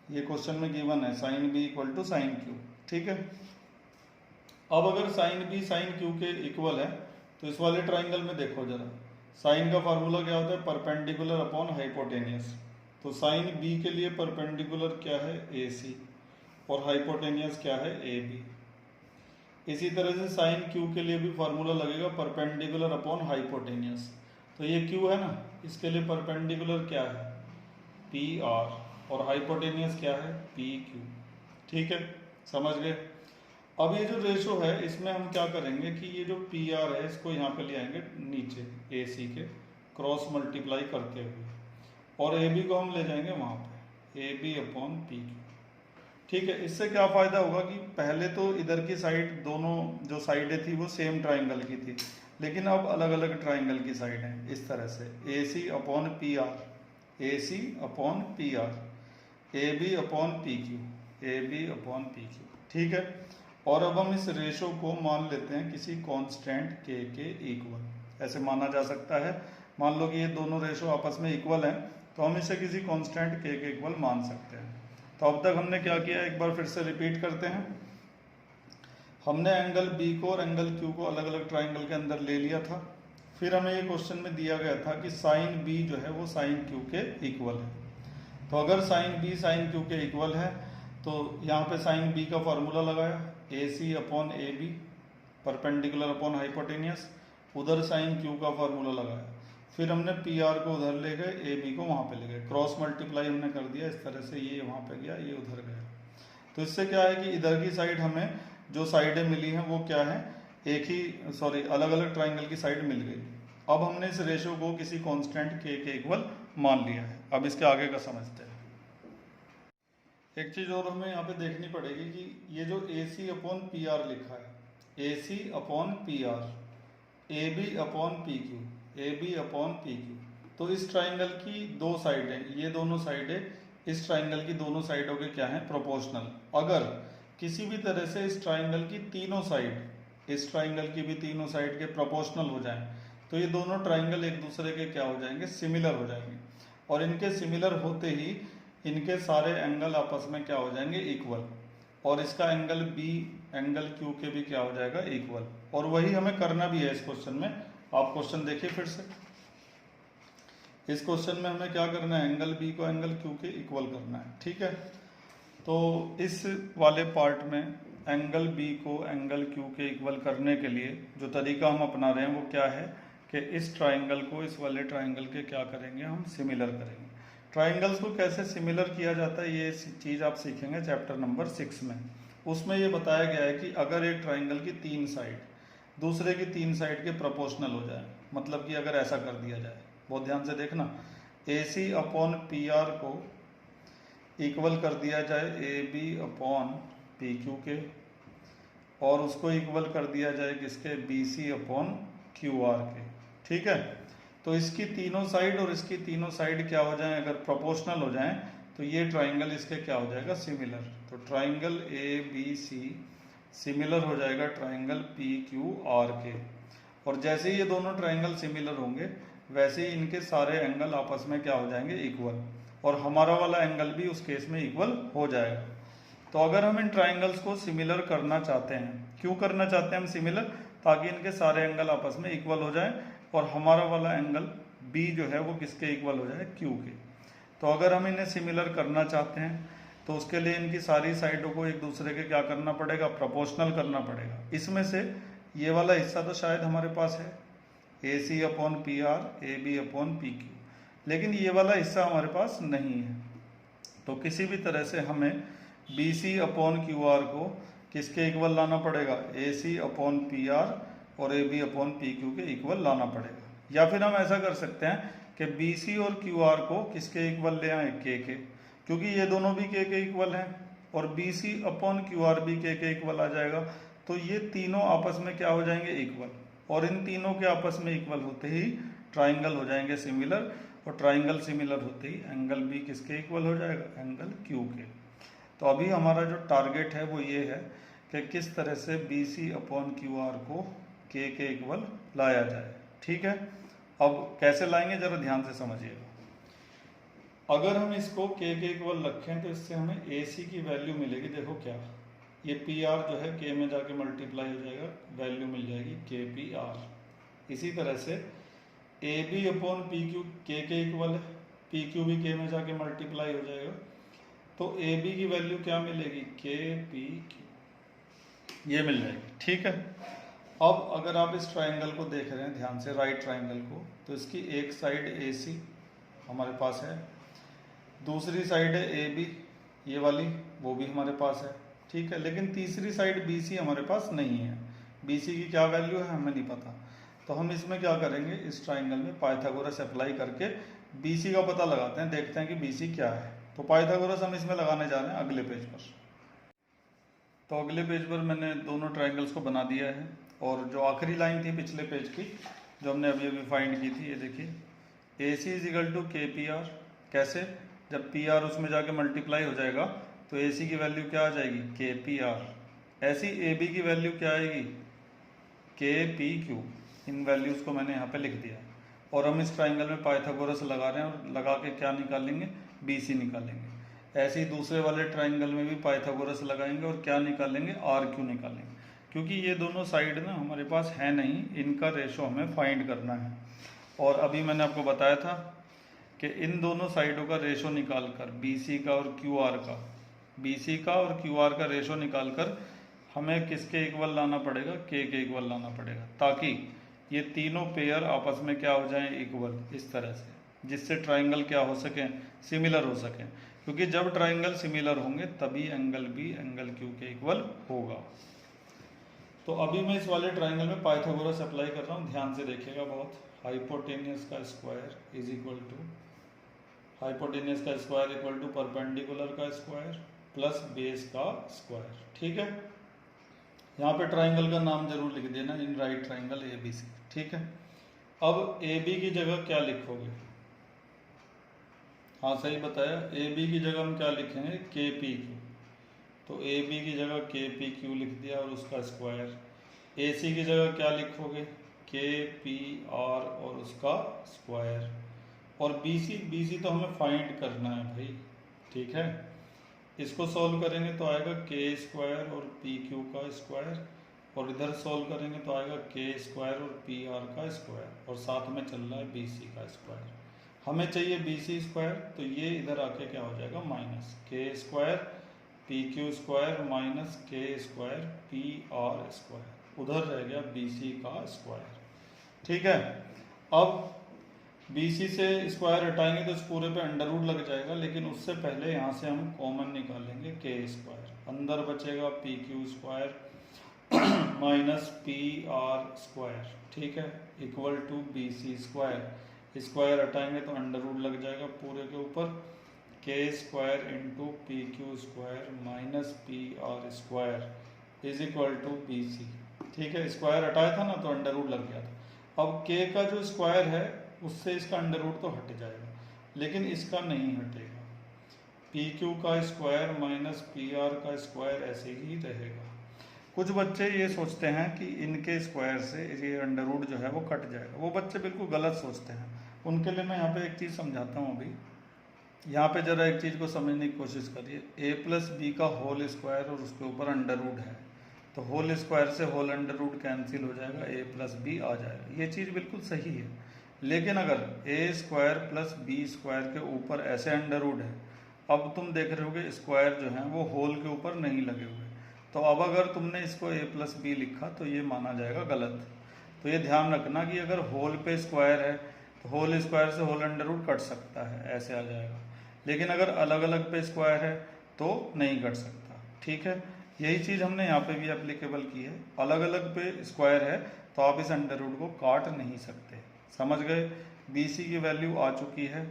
ये क्वेश्चन में गिवन है sine B equal to sine Q. ठीक है, अब अगर साइन बी साइन क्यू के इक्वल है तो इस वाले ट्राइंगल में देखो जरा, साइन का फार्मूला क्या होता है, परपेंडिकुलर अपॉन हाइपोटेनियस। तो साइन बी के लिए परपेंडिकुलर क्या है, ए सी, और हाइपोटेनियस क्या है, ए बी। इसी तरह से साइन क्यू के लिए भी फार्मूला लगेगा परपेंडिकुलर अपॉन हाइपोटेनियस। तो ये क्यू है ना, इसके लिए परपेंडिकुलर क्या है, पी आर, और हाइपोटेनियस क्या है, पी क्यू। ठीक है, समझ गए। अब ये जो रेशो है इसमें हम क्या करेंगे कि ये जो पी आर है इसको यहाँ पे ले आएंगे नीचे ए सी के, क्रॉस मल्टीप्लाई करते हुए, और ए बी को हम ले जाएंगे वहाँ पे, A B upon P Q. ठीक है, इससे क्या फ़ायदा होगा कि पहले तो इधर की साइड, दोनों जो साइडें थी वो सेम ट्राइंगल की थी, लेकिन अब अलग अलग ट्राइंगल की साइड हैं। इस तरह से A C upon P R, A C upon P R, A B upon P Q, A B upon P Q. ठीक है, और अब हम इस रेशो को मान लेते हैं किसी कांस्टेंट के इक्वल। ऐसे माना जा सकता है, मान लो कि ये दोनों रेशो आपस में इक्वल हैं तो हम इसे किसी कांस्टेंट के इक्वल मान सकते हैं। तो अब तक हमने क्या किया, एक बार फिर से रिपीट करते हैं। हमने एंगल बी को और एंगल क्यू को अलग अलग ट्राइंगल के अंदर ले लिया था। फिर हमें ये क्वेश्चन में दिया गया था कि साइन बी जो है वो साइन क्यू के इक्वल है। तो अगर साइन बी साइन क्यू के इक्वल है तो यहाँ पे साइन बी का फॉर्मूला लगाया, A C upon A B perpendicular upon hypotenuse. उधर साइन क्यू का फॉर्मूला लगाया, फिर हमने पी आर को उधर ले गए, ए बी को वहाँ पे ले गए, क्रॉस मल्टीप्लाई हमने कर दिया इस तरह से, ये वहाँ पे गया ये उधर गया। तो इससे क्या है कि इधर की साइड हमें जो साइडें मिली हैं वो क्या है, एक ही अलग अलग ट्राइंगल की साइड मिल गई। अब हमने इस रेशो को किसी कांस्टेंट के इक्वल मान लिया है। अब इसके आगे का समझते हैं। एक चीज और हमें यहाँ पे देखनी पड़ेगी कि ये जो A C upon P R लिखा है, A C upon P R, A B upon P Q, A B upon P Q, तो इस ट्राइंगल की दो साइडें, ये दोनों साइडें इस ट्राइंगल की दोनों साइडों के क्या है, प्रोपोर्शनल। अगर किसी भी तरह से इस ट्राइंगल की तीनों साइड, इस ट्राइंगल की भी तीनों साइड के प्रोपोर्शनल हो जाएं तो ये दोनों ट्राइंगल एक दूसरे के क्या हो जाएंगे, सिमिलर हो जाएंगे। और इनके सिमिलर होते ही इनके सारे एंगल आपस में क्या हो जाएंगे, इक्वल। और इसका एंगल बी एंगल क्यू के भी क्या हो जाएगा, इक्वल। और वही हमें करना भी है इस क्वेश्चन में। आप क्वेश्चन देखिए फिर से। इस क्वेश्चन में हमें क्या करना है, एंगल बी को एंगल क्यू के इक्वल करना है, ठीक है। तो इस वाले पार्ट में एंगल बी को एंगल क्यू के इक्वल करने के लिए जो तरीका हम अपना रहे हैं वो क्या है कि इस ट्राइंगल को इस वाले ट्राइंगल के क्या करेंगे, हम सिमिलर करेंगे। ट्राइंगल्स को कैसे सिमिलर किया जाता है ये चीज़ आप सीखेंगे चैप्टर नंबर 6 में। उसमें ये बताया गया है कि अगर एक ट्राइंगल की तीन साइड दूसरे की तीन साइड के प्रोपोर्शनल हो जाए, मतलब कि अगर ऐसा कर दिया जाए, बहुत ध्यान से देखना, A C upon P R को इक्वल कर दिया जाए A B upon P Q के, और उसको इक्वल कर दिया जाए किसके, B C upon Q R के, ठीक है। तो इसकी तीनों साइड और इसकी तीनों साइड क्या हो जाए, अगर प्रोपोर्शनल हो जाए तो ये ट्राइंगल इसके क्या हो जाएगा, सिमिलर। तो triangle A B C similar हो जाएगा ट्राइंगल पी क्यू आर के। और जैसे ही ये दोनों ट्राइंगल सिमिलर होंगे वैसे ही इनके सारे एंगल आपस में क्या हो जाएंगे, इक्वल। और हमारा वाला एंगल भी उस केस में इक्वल हो जाएगा। तो अगर हम इन ट्राइंगल्स को सिमिलर करना चाहते हैं, क्यों करना चाहते हैं हम सिमिलर, ताकि इनके सारे एंगल आपस में इक्वल हो जाए और हमारा वाला एंगल बी जो है वो किसके इक्वल हो जाए, क्यू के। तो अगर हम इन्हें सिमिलर करना चाहते हैं तो उसके लिए इनकी सारी साइडों को एक दूसरे के क्या करना पड़ेगा, प्रोपोर्शनल करना पड़ेगा। इसमें से ये वाला हिस्सा तो शायद हमारे पास है, A C upon P R, A B upon P Q, लेकिन ये वाला हिस्सा हमारे पास नहीं है। तो किसी भी तरह से हमें B C upon Q R को किसके इक्वल लाना पड़ेगा, A C upon P R और A B upon P Q के इक्वल लाना पड़ेगा। या फिर हम ऐसा कर सकते हैं कि बी सी और क्यू आर को किसके इक्वल ले आए, के, क्योंकि ये दोनों भी के इक्वल हैं, और B C upon Q R भी के इक्वल आ जाएगा। तो ये तीनों आपस में क्या हो जाएंगे, इक्वल। और इन तीनों के आपस में इक्वल होते ही ट्राइंगल हो जाएंगे सिमिलर, और ट्राइंगल सिमिलर होते ही एंगल बी किसके इक्वल हो जाएगा, एंगल क्यू के। तो अभी हमारा जो टारगेट है वो ये है कि किस तरह से B C upon Q R को के इक्वल लाया जाए, ठीक है। अब कैसे लाएंगे जरा ध्यान से समझिएगा। अगर हम इसको के इक्वल रखें तो इससे हमें ए सी की वैल्यू मिलेगी, देखो क्या, ये पी आर जो है के में जाके मल्टीप्लाई हो जाएगा, वैल्यू मिल जाएगी के पी आर। इसी तरह से A B upon P Q के इक्वल है, पी क्यू भी के में जाके मल्टीप्लाई हो जाएगा, तो ए बी की वैल्यू क्या मिलेगी, के पी क्यू, ये मिल जाएगी, ठीक है। अब अगर आप इस ट्राइंगल को देख रहे हैं ध्यान से, राइट ट्राइंगल को, तो इसकी एक साइड ए सी हमारे पास है, दूसरी साइड है ए बी, ये वाली, वो भी हमारे पास है, ठीक है। लेकिन तीसरी साइड बी सी हमारे पास नहीं है। बी सी की क्या वैल्यू है हमें नहीं पता। तो हम इसमें क्या करेंगे, इस ट्राइंगल में पाइथागोरस अप्लाई करके बी सी का पता लगाते हैं, देखते हैं कि बी सी क्या है। तो पाइथागोरस हम इसमें लगाने जा रहे हैं अगले पेज पर। तो अगले पेज पर मैंने दोनों ट्राइंगल्स को बना दिया है, और जो आखिरी लाइन थी पिछले पेज की जो हमने अभी अभी फाइंड की थी, ये देखिए, ए सी इज इक्वल टू के पी आर। कैसे, जब पी आर उसमें जाके मल्टीप्लाई हो जाएगा तो ए सी की वैल्यू क्या आ जाएगी, के पी आर। ऐसी ए बी की वैल्यू क्या आएगी, के पी क्यू। इन वैल्यूज़ को मैंने यहाँ पे लिख दिया, और हम इस ट्राइंगल में पाइथागोरस लगा रहे हैं, और लगा के क्या निकालेंगे, बी सी निकालेंगे। ऐसे ही दूसरे वाले ट्राइंगल में भी पाइथागोरस लगाएंगे और क्या निकालेंगे, आर क्यू निकालेंगे। क्योंकि ये दोनों साइड ना हमारे पास है नहीं, इनका रेशो हमें फाइंड करना है। और अभी मैंने आपको बताया था कि इन दोनों साइडों का रेशो निकाल कर BC का और QR का, BC का और QR का रेशो निकाल कर हमें किसके इक्वल लाना पड़ेगा, K के इक्वल लाना पड़ेगा, ताकि ये तीनों पेयर आपस में क्या हो जाएं, इक्वल, इस तरह से, जिससे ट्राइंगल क्या हो सके, सिमिलर हो सके। क्योंकि जब ट्राइंगल सिमिलर होंगे तभी एंगल B एंगल Q के इक्वल होगा। तो अभी मैं इस वाले ट्राइंगल में पाइथागोरस अप्लाई कर रहा हूँ, ध्यान से देखिएगा बहुत। हाइपोटेनियस का square is equal to, hypotenuse का स्क्वायर इक्वल टू परपेंडिकुलर का स्क्वायर प्लस बेस का स्क्वायर। ठीक है, यहाँ पे ट्राइंगल का नाम जरूर लिख देना, इन राइट ट्राइंगल ABC। ठीक है, अब AB की जगह क्या लिखोगे? हाँ सही बताया, AB की जगह हम क्या लिखेंगे, KPQ। तो AB की जगह KPQ लिख दिया और उसका स्क्वायर। AC की जगह क्या लिखोगे, KPR और उसका स्क्वायर। और BC तो हमें फाइंड करना है भाई। ठीक है, इसको सॉल्व करेंगे तो आएगा K स्क्वायर और PQ का स्क्वायर, और इधर सॉल्व करेंगे तो आएगा K स्क्वायर और PR का स्क्वायर, और साथ में चल रहा है BC का स्क्वायर। हमें चाहिए BC स्क्वायर, तो ये इधर आके क्या हो जाएगा, minus K square PQ square minus K square PR square, उधर रह गया BC का स्क्वायर। ठीक है, अब BC से स्क्वायर हटाएंगे तो इस पूरे पे अंडर रूट लग जाएगा, लेकिन उससे पहले यहाँ से हम कॉमन निकालेंगे K स्क्वायर, अंदर बचेगा PQ square minus PR square. ठीक है, equal to BC square, square हटाएंगे तो अंडर रूट लग जाएगा पूरे के ऊपर, K square into PQ square minus PR square is equal to BC। ठीक है, स्क्वायर हटाया था ना तो अंडर रूट लग गया था। अब K का जो स्क्वायर है उससे इसका अंडर रूट तो हट जाएगा, लेकिन इसका नहीं हटेगा। PQ का स्क्वायर माइनस PR का स्क्वायर ऐसे ही रहेगा। कुछ बच्चे ये सोचते हैं कि इनके स्क्वायर से ये अंडर रूट जो है वो कट जाएगा, वो बच्चे बिल्कुल गलत सोचते हैं। उनके लिए मैं यहाँ पे एक चीज़ समझाता हूँ। अभी यहाँ पे जरा एक चीज़ को समझने की कोशिश करिए, A प्लस बी का होल स्क्वायर और उसके ऊपर अंडर रूट है, तो होल स्क्वायर से होल अंडर रूट कैंसिल हो जाएगा, A प्लस बी आ जाएगा। ये चीज़ बिल्कुल सही है, लेकिन अगर A square plus B square के ऊपर ऐसे अंडर रूट है, अब तुम देख रहे होगे स्क्वायर जो है वो होल के ऊपर नहीं लगे हुए, तो अब अगर तुमने इसको A प्लस बी लिखा तो ये माना जाएगा गलत। तो ये ध्यान रखना कि अगर होल पे स्क्वायर है तो होल स्क्वायर से होल अंडर रूट कट सकता है, ऐसे आ जाएगा, लेकिन अगर अलग अलग पे स्क्वायर है तो नहीं कट सकता। ठीक है, यही चीज़ हमने यहाँ पे भी एप्लीकेबल की है, अलग अलग पे स्क्वायर है तो आप इस अंडर रूट को काट नहीं सकते। समझ गए? BC की वैल्यू आ चुकी है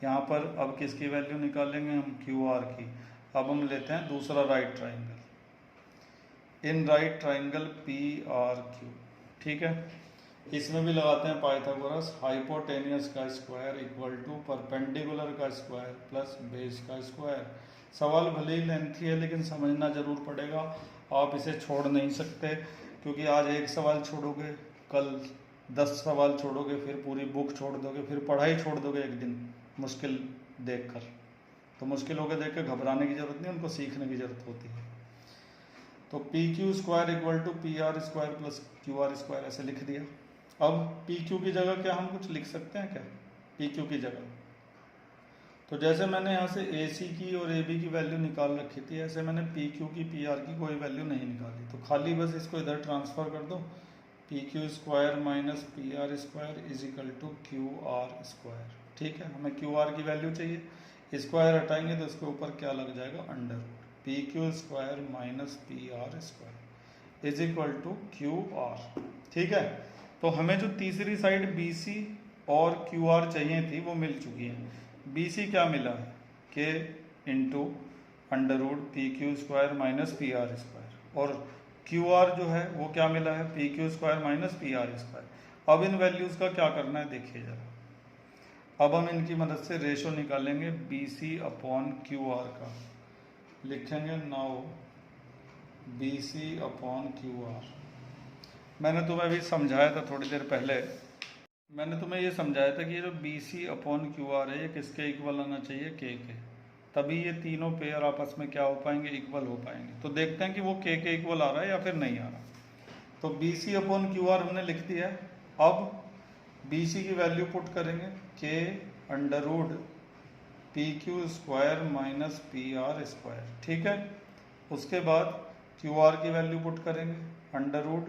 यहाँ पर, अब किसकी वैल्यू निकालेंगे हम, QR की। अब हम लेते हैं दूसरा राइट ट्राइंगल, इन राइट ट्राइंगल PRQ। ठीक है, इसमें भी लगाते हैं पाइथागोरस, हाइपोटेनियस का स्क्वायर इक्वल टू परपेंडिकुलर का स्क्वायर प्लस बेस का स्क्वायर। सवाल भले ही लेंथी है लेकिन समझना जरूर पड़ेगा, आप इसे छोड़ नहीं सकते, क्योंकि आज एक सवाल छोड़ोगे, कल 10 सवाल छोड़ोगे, फिर पूरी बुक छोड़ दोगे, फिर पढ़ाई छोड़ दोगे एक दिन मुश्किल देखकर। तो मुश्किलों को देख कर घबराने की जरूरत नहीं, उनको सीखने की जरूरत होती है। तो PQ square equal to PR square plus QR square ऐसे लिख दिया। अब PQ की जगह क्या हम कुछ लिख सकते हैं क्या, PQ की जगह? तो जैसे मैंने यहाँ से AC की और AB की वैल्यू निकाल रखी थी, ऐसे मैंने PQ की PR की कोई वैल्यू नहीं निकाली, तो खाली बस इसको इधर ट्रांसफ़र कर दो, PQ square minus PR square is equal to QR square. ठीक है, हमें QR की वैल्यू चाहिए, स्क्वायर हटाएंगे तो इसके ऊपर क्या लग जाएगा, under root, PQ square minus PR square is equal to QR। ठीक है, तो हमें जो तीसरी साइड BC और QR चाहिए थी वो मिल चुकी है। BC क्या मिला है, K into under root PQ square minus PR square, और QR जो है वो क्या मिला है, PQ square minus PR square. अब इन वैल्यूज़ का क्या करना है देखिए जरा, अब हम इनकी मदद से रेशो निकालेंगे BC अपॉन QR का, लिखेंगे नाउ BC अपॉन QR। मैंने तुम्हें अभी समझाया था थोड़ी देर पहले, मैंने तुम्हें ये समझाया था कि ये जो BC अपॉन QR है ये किसके इक्वल आना चाहिए, K के, तभी ये तीनों पेयर आपस में क्या हो पाएंगे, इक्वल हो पाएंगे। तो देखते हैं कि वो K के इक्वल आ रहा है या फिर नहीं आ रहा। तो B C upon Q R हमने लिख दिया है। अब बी सी की वैल्यू पुट करेंगे, K under root P Q square minus P R square, ठीक है। उसके बाद क्यू आर की वैल्यू पुट करेंगे, under root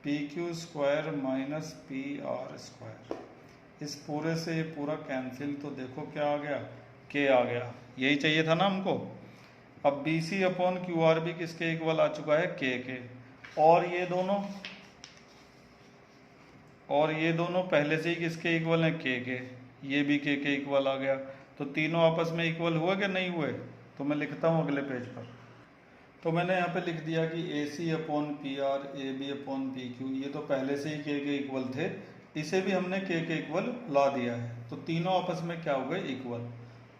P Q square minus P R square. इस पूरे से ये पूरा कैंसिल, तो देखो क्या आ गया, के आ गया। यही चाहिए था ना हमको। अब B C upon Q R भी किसके इक्वल आ चुका है, के। और ये दोनों पहले से ही किसके इक्वल हैं, के। ये भी के इक्वल आ गया। तो तीनों आपस में इक्वल हुए कि नहीं हुए। तो मैं लिखता हूँ अगले पेज पर। तो मैंने यहाँ पे लिख दिया कि A C upon P R, A B upon P Q, ये तो पहले से ही के इक्वल थे, इसे भी हमने के इक्वल ला दिया है। तो तीनों आपस में क्या हो गए, इक्वल।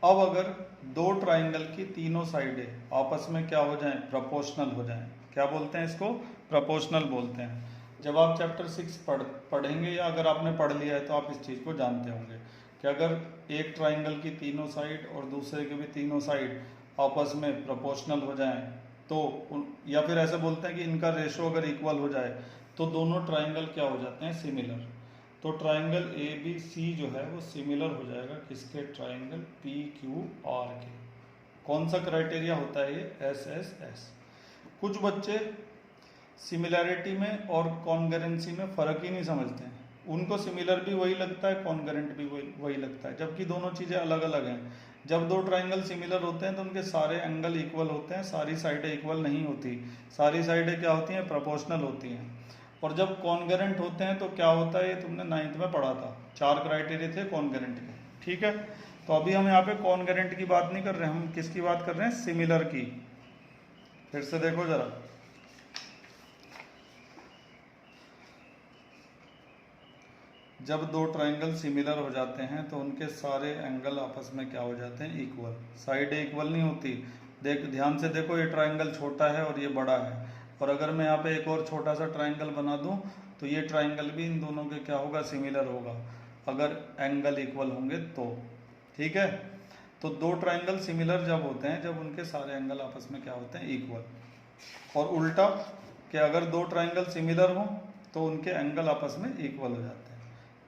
अब अगर दो ट्राइंगल की तीनों साइडें आपस में क्या हो जाएं, प्रोपोर्शनल हो जाएं, क्या बोलते हैं इसको, प्रोपोर्शनल बोलते हैं। जब आप चैप्टर 6 पढ़ेंगे या अगर आपने पढ़ लिया है तो आप इस चीज़ को जानते होंगे कि अगर एक ट्राइंगल की तीनों साइड और दूसरे के भी तीनों साइड आपस में प्रोपोर्शनल हो जाएं तो या फिर ऐसे बोलते हैं कि इनका रेशो अगर इक्वल हो जाए तो दोनों ट्राइंगल क्या हो जाते हैं, सिमिलर। तो ट्राइंगल ए बी सी जो है वो सिमिलर हो जाएगा किसके, ट्राइंगल पी क्यू आर के। कौन सा क्राइटेरिया होता है ये, एस एस एस। कुछ बच्चे सिमिलैरिटी में और कॉन्करेंसी में फ़र्क ही नहीं समझते हैं। उनको सिमिलर भी वही लगता है, कॉन्करेंट भी वही लगता है, जबकि दोनों चीज़ें अलग अलग हैं। जब दो ट्राइंगल सिमिलर होते हैं तो उनके सारे एंगल इक्वल होते हैं, सारी साइडें इक्वल नहीं होती, सारी साइडें क्या होती हैं, प्रोपोर्शनल होती हैं। और जब कॉन्करेंट होते हैं तो क्या होता है, ये तुमने 9th में पढ़ा था, 4 क्राइटेरिया थे कॉन्करेंट के, ठीक है। तो अभी हम यहाँ पे कॉन्करेंट की बात नहीं कर रहे हैं, हम किसकी बात कर रहे हैं, सिमिलर की। फिर से देखो जरा, जब दो ट्राइंगल सिमिलर हो जाते हैं तो उनके सारे एंगल आपस में क्या हो जाते हैं, इक्वल। साइडें इक्वल नहीं होती। ध्यान से देखो, ये ट्राइंगल छोटा है और ये बड़ा है, और अगर मैं यहाँ पे एक और छोटा सा ट्राइंगल बना दूं तो ये ट्राइंगल भी इन दोनों के क्या होगा, सिमिलर होगा, अगर एंगल इक्वल होंगे तो, ठीक है। तो दो ट्राइंगल सिमिलर जब होते हैं जब उनके सारे एंगल आपस में क्या होते हैं, इक्वल। और उल्टा कि अगर दो ट्राइंगल सिमिलर हों तो उनके एंगल आपस में इक्वल हो जाते हैं।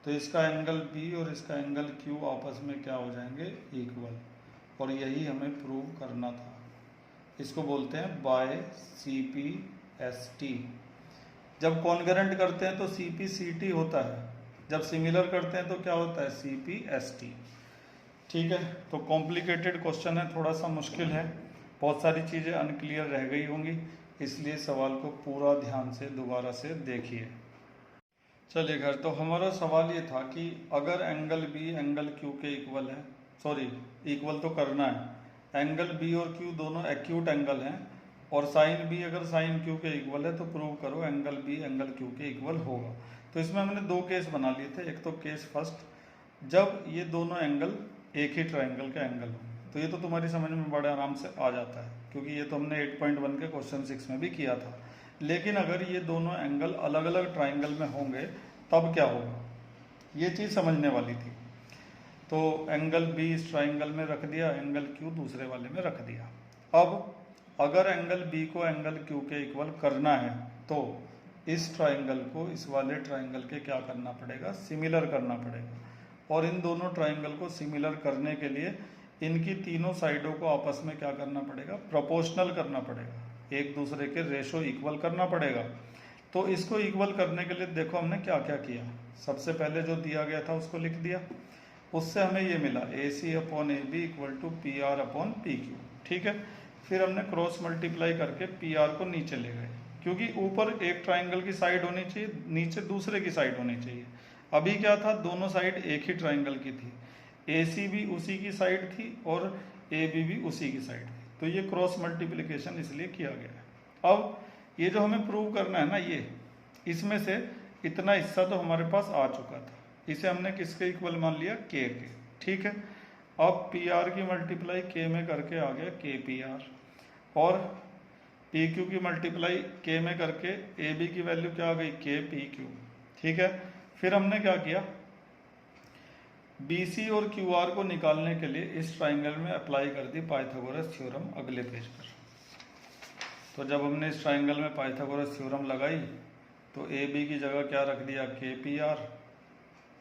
तो इसका एंगल बी और इसका एंगल क्यू आपस में क्या हो जाएंगे, इक्वल। और यही हमें प्रूव करना था। इसको बोलते हैं by C P S T. जब कॉन्करेंट करते हैं तो सी पी सी टी होता है, जब सिमिलर करते हैं तो क्या होता है, सी पी एस टी, ठीक है। तो कॉम्प्लिकेटेड क्वेश्चन है, थोड़ा सा मुश्किल है, बहुत सारी चीज़ें अनक्लियर रह गई होंगी, इसलिए सवाल को पूरा ध्यान से दोबारा से देखिए। चलिए घर, तो हमारा सवाल ये था कि अगर एंगल बी एंगल क्यू के इक्वल है, सॉरी इक्वल तो करना है, एंगल बी और क्यू दोनों एक्यूट एंगल हैं, और साइन बी अगर साइन क्यू के इक्वल है तो प्रूव करो एंगल बी एंगल क्यू के इक्वल होगा। तो इसमें हमने दो केस बना लिए थे। एक तो केस फर्स्ट, जब ये दोनों एंगल एक ही ट्राइंगल का एंगल हो, तो ये तो तुम्हारी समझ में बड़े आराम से आ जाता है क्योंकि ये तो हमने 8.1 के क्वेश्चन 6 में भी किया था। लेकिन अगर ये दोनों एंगल अलग अलग ट्राइंगल में होंगे तब क्या होगा, ये चीज़ समझने वाली थी। तो एंगल बी इस ट्राइंगल में रख दिया, एंगल क्यू दूसरे वाले में रख दिया। अब अगर एंगल बी को एंगल क्यू के इक्वल करना है तो इस ट्राइंगल को इस वाले ट्राइंगल के क्या करना पड़ेगा, सिमिलर करना पड़ेगा। और इन दोनों ट्राइंगल को सिमिलर करने के लिए इनकी तीनों साइडों को आपस में क्या करना पड़ेगा, प्रोपोर्शनल करना पड़ेगा, एक दूसरे के रेशो इक्वल करना पड़ेगा। तो इसको इक्वल करने के लिए देखो हमने क्या क्या किया। सबसे पहले जो दिया गया था उसको लिख दिया, उससे हमें ये मिला A C upon A B equal to P R upon P Q, ठीक है। फिर हमने क्रॉस मल्टीप्लाई करके पी आर को नीचे ले गए, क्योंकि ऊपर एक ट्राइंगल की साइड होनी चाहिए, नीचे दूसरे की साइड होनी चाहिए। अभी क्या था, दोनों साइड एक ही ट्राइंगल की थी, ए सी भी उसी की साइड थी और ए बी भी उसी की साइड थी, तो ये क्रॉस मल्टीप्लिकेशन इसलिए किया गया है। अब ये जो हमें प्रूव करना है ना, ये इसमें से इतना हिस्सा तो हमारे पास आ चुका था, इसे हमने किसके इक्वल मान लिया, के, ठीक है। अब पी आर की मल्टीप्लाई के में करके आ गया के पी आर, और पी क्यू की मल्टीप्लाई के में करके ए बी की वैल्यू क्या आ गई, के पी क्यू, ठीक है। फिर हमने क्या किया, बी सी और क्यू आर को निकालने के लिए इस ट्राइंगल में अप्लाई कर दी पाइथागोरस थ्योरम अगले पेज पर। तो जब हमने इस ट्राइंगल में पाइथागोरस थ्योरम लगाई तो ए बी की जगह क्या रख दिया, के पी आर,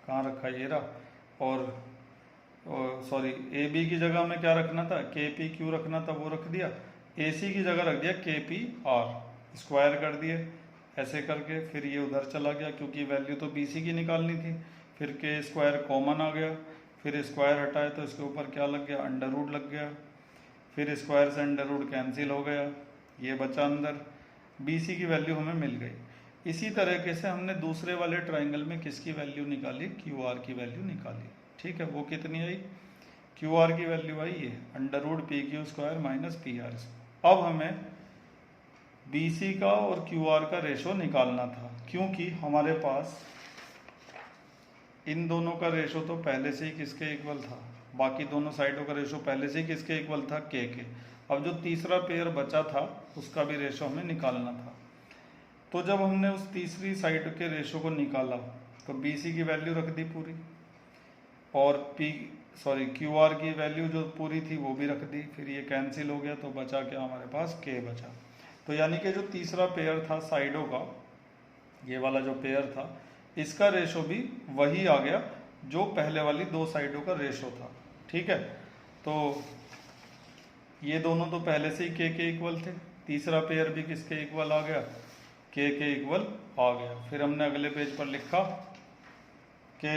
कहाँ रखा ये रहा, और सॉरी ए बी की जगह में क्या रखना था, के पी क्यू रखना था, वो रख दिया। ए सी की जगह रख दिया के पी आर, स्क्वायर कर दिए ऐसे करके। फिर ये उधर चला गया क्योंकि वैल्यू तो बी सी की निकालनी थी। फिर के स्क्वायर कॉमन आ गया, फिर स्क्वायर हटाए तो इसके ऊपर क्या लग गया, अंडर रूट लग गया। फिर स्क्वायर से अंडर रूट कैंसिल हो गया, ये बचा अंदर, बी सी की वैल्यू हमें मिल गई। इसी तरीके से हमने दूसरे वाले ट्राइंगल में किसकी वैल्यू निकाली, क्यू आर की वैल्यू निकाली। ठीक है, वो कितनी आई, क्यू आर की वैल्यू आई ये under root P Q square minus P R. अब हमें बी सी का और क्यू आर का रेशो निकालना था, क्योंकि हमारे पास इन दोनों का रेशो तो पहले से ही किसके इक्वल था, बाकी दोनों साइडों का रेशो पहले से ही किसके इक्वल था, के। अब जो तीसरा पेयर बचा था उसका भी रेशो हमें निकालना था। तो जब हमने उस तीसरी साइड के रेशो को निकाला तो बी सी की वैल्यू रख दी पूरी, और क्यू आर की वैल्यू जो पूरी थी वो भी रख दी। फिर ये कैंसिल हो गया तो बचा क्या हमारे पास, के बचा। तो यानी कि जो तीसरा पेयर था साइडों का, ये वाला जो पेयर था, इसका रेशो भी वही आ गया जो पहले वाली दो साइडों का रेशो था। ठीक है, तो ये दोनों तो पहले से ही के इक्वल थे, तीसरा पेयर भी किसके इक्वल आ गया, के इक्वल आ गया। फिर हमने अगले पेज पर लिखा कि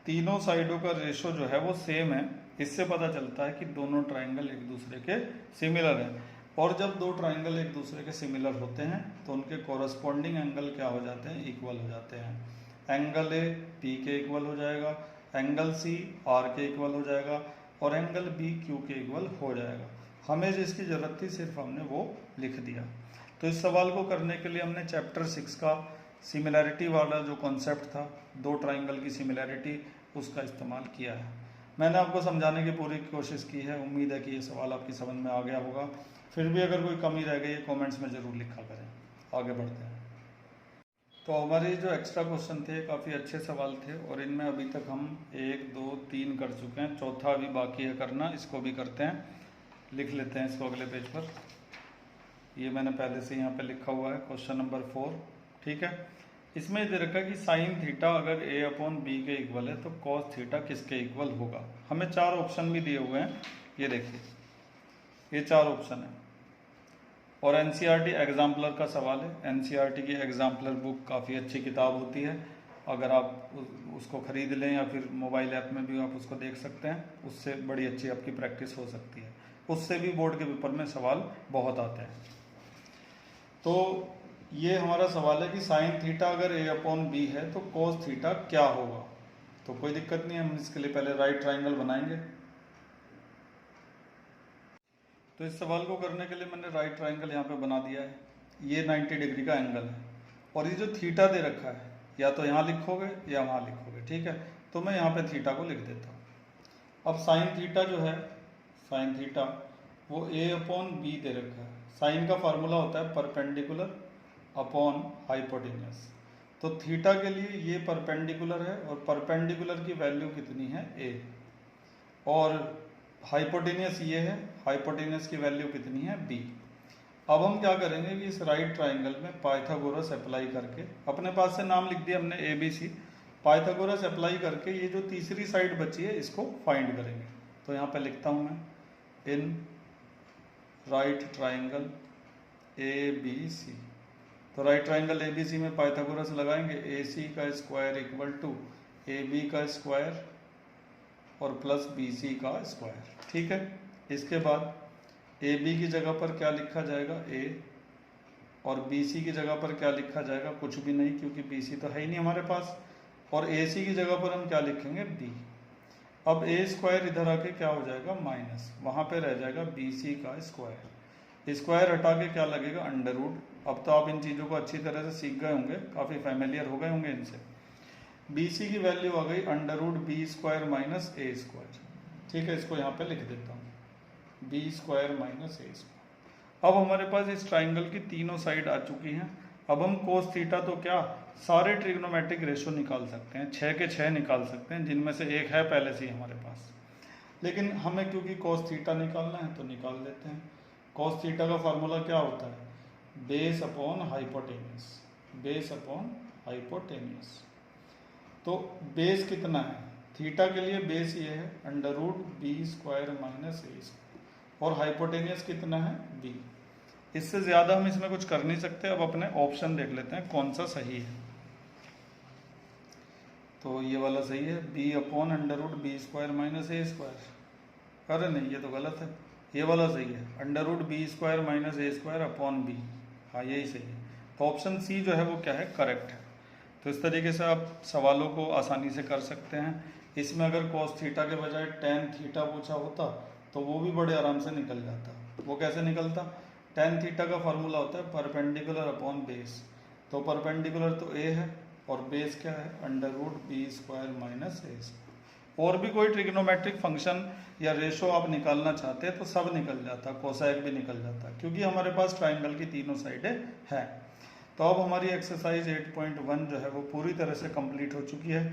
तीनों साइडों का रेशो जो है वो सेम है। इससे पता चलता है कि दोनों ट्राइंगल एक दूसरे के सिमिलर हैं, और जब दो ट्राइंगल एक दूसरे के सिमिलर होते हैं तो उनके कॉरस्पॉन्डिंग एंगल क्या हो जाते हैं, इक्वल हो जाते हैं। एंगल ए पी के इक्वल हो जाएगा, एंगल सी आर के इक्वल हो जाएगा, और एंगल बी क्यू के इक्वल हो जाएगा। हमें जिसकी ज़रूरत थी सिर्फ हमने वो लिख दिया। तो इस सवाल को करने के लिए हमने चैप्टर 6 का सिमिलैरिटी वाला जो कॉन्सेप्ट था, दो ट्राइंगल की सिमिलैरिटी, उसका इस्तेमाल किया है। मैंने आपको समझाने की पूरी कोशिश की है। उम्मीद है कि ये सवाल आपकी समझ में आ गया होगा। फिर भी अगर कोई कमी रह गई है कमेंट्स में ज़रूर लिखा करें। आगे बढ़ते हैं। तो हमारे जो एक्स्ट्रा क्वेश्चन थे काफ़ी अच्छे सवाल थे, और इनमें अभी तक हम 1 2 3 कर चुके हैं, चौथा अभी बाकी है करना, इसको भी करते हैं। लिख लेते हैं इसको अगले पेज पर। ये मैंने पहले से यहाँ पे लिखा हुआ है, क्वेश्चन नंबर 4। ठीक है, इसमें दे रखा है कि साइन थीटा अगर ए अपॉन बी के इक्वल है तो कॉस थीटा किसके इक्वल होगा। हमें 4 ऑप्शन भी दिए हुए हैं, ये देखिए, ये 4 ऑप्शन है। और एनसीईआरटी एग्जाम्पलर का सवाल है। एनसीईआरटी की एग्जाम्पलर बुक काफ़ी अच्छी किताब होती है, अगर आप उसको ख़रीद लें या फिर मोबाइल ऐप में भी आप उसको देख सकते हैं, उससे बड़ी अच्छी आपकी प्रैक्टिस हो सकती है। उससे भी बोर्ड के पेपर में सवाल बहुत आते हैं। तो ये हमारा सवाल है कि साइन थीटा अगर ए अपॉन बी है तो कोस थीटा क्या होगा। तो कोई दिक्कत नहीं है, हम इसके लिए पहले राइट ट्राइंगल बनाएंगे। तो इस सवाल को करने के लिए मैंने राइट ट्राइंगल यहाँ पे बना दिया है। ये 90 डिग्री का एंगल है, और ये जो थीटा दे रखा है या तो यहाँ लिखोगे या वहाँ लिखोगे। ठीक है, तो मैं यहाँ पे थीटा को लिख देता हूँ। अब साइन थीटा जो है, साइन थीटा वो ए अपॉन बी दे रखा है। साइन का फार्मूला होता है परपेंडिकुलर अपॉन हाइपोटेन्यूस। तो थीटा के लिए ये परपेंडिकुलर है, और परपेंडिकुलर की वैल्यू कितनी है, ए, और हाइपोटेनियस ये है, हाइपोटेनियस की वैल्यू कितनी है, बी। अब हम क्या करेंगे कि इस राइट ट्राइंगल में पाइथागोरस अप्लाई करके, अपने पास से नाम लिख दिया हमने A B C, Pythagoras apply करके ये जो तीसरी साइड बची है इसको फाइंड करेंगे। तो यहाँ पे लिखता हूँ मैं, in right triangle A B C. तो right triangle A B C में पाइथागोरस लगाएंगे, ए सी का square equal to A B का स्क्वायर और प्लस बी सी का स्क्वायर। ठीक है, इसके बाद ए बी की जगह पर क्या लिखा जाएगा, ए, और बी सी की जगह पर क्या लिखा जाएगा, कुछ भी नहीं, क्योंकि बी सी तो है ही नहीं हमारे पास। और ए सी की जगह पर हम क्या लिखेंगे, बी। अब ए स्क्वायर इधर आके क्या हो जाएगा, माइनस, वहाँ पे रह जाएगा बी सी का स्क्वायर। स्क्वायर हटा के क्या लगेगा, अंडर रूट। अब तो आप इन चीज़ों को अच्छी तरह से सीख गए होंगे, काफ़ी फैमिलियर हो गए होंगे इनसे। बी सी की वैल्यू आ गई under root B square minus A square. ठीक है, इसको यहाँ पे लिख देता हूँ, B square minus A square. अब हमारे पास इस ट्राइंगल की तीनों साइड आ चुकी हैं। अब हम कोस थीटा तो क्या सारे ट्रिग्नोमेट्रिक रेशो निकाल सकते हैं, 6 के 6 निकाल सकते हैं, जिनमें से एक है पहले से ही हमारे पास। लेकिन हमें क्योंकि कोस थीटा निकालना है तो निकाल लेते हैं। कोस थीटा का फार्मूला क्या होता है, base upon hypotenuse. Base upon hypotenuse. तो बेस कितना है, थीटा के लिए बेस ये है under root B square minus A square, और हाइपोटेनियस कितना है बी। इससे ज़्यादा हम इसमें कुछ कर नहीं सकते। अब अपने ऑप्शन देख लेते हैं कौन सा सही है। तो ये वाला सही है, B upon under root B square minus A square. अरे नहीं, ये तो गलत है, ये वाला सही है, under root B square minus A square upon B. हाँ यही सही है। तो ऑप्शन सी जो है वो क्या है, करेक्ट है। तो इस तरीके से आप सवालों को आसानी से कर सकते हैं। इसमें अगर कॉस थीटा के बजाय टेन थीटा पूछा होता तो वो भी बड़े आराम से निकल जाता। वो कैसे निकलता, टेन थीटा का फॉर्मूला होता है परपेंडिकुलर अपॉन बेस। तो परपेंडिकुलर तो ए है और बेस क्या है, under root B square minus A. और भी कोई ट्रिग्नोमेट्रिक फंक्शन या रेशो आप निकालना चाहते हैं तो सब निकल जाता, कोसाइक भी निकल जाता, क्योंकि हमारे पास ट्राइंगल की तीनों साइडें हैं। तो अब हमारी एक्सरसाइज 8.1 जो है वो पूरी तरह से कंप्लीट हो चुकी है।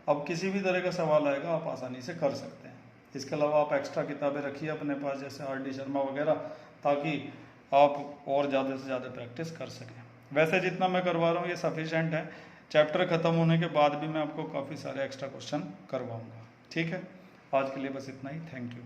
अब किसी भी तरह का सवाल आएगा आप आसानी से कर सकते हैं। इसके अलावा आप एक्स्ट्रा किताबें रखिए अपने पास, जैसे RD शर्मा वगैरह, ताकि आप और ज़्यादा से ज़्यादा प्रैक्टिस कर सकें। वैसे जितना मैं करवा रहा हूँ ये सफिशेंट है। चैप्टर ख़त्म होने के बाद भी मैं आपको काफ़ी सारे एक्स्ट्रा क्वेश्चन करवाऊँगा। ठीक है, आज के लिए बस इतना ही। Thank you.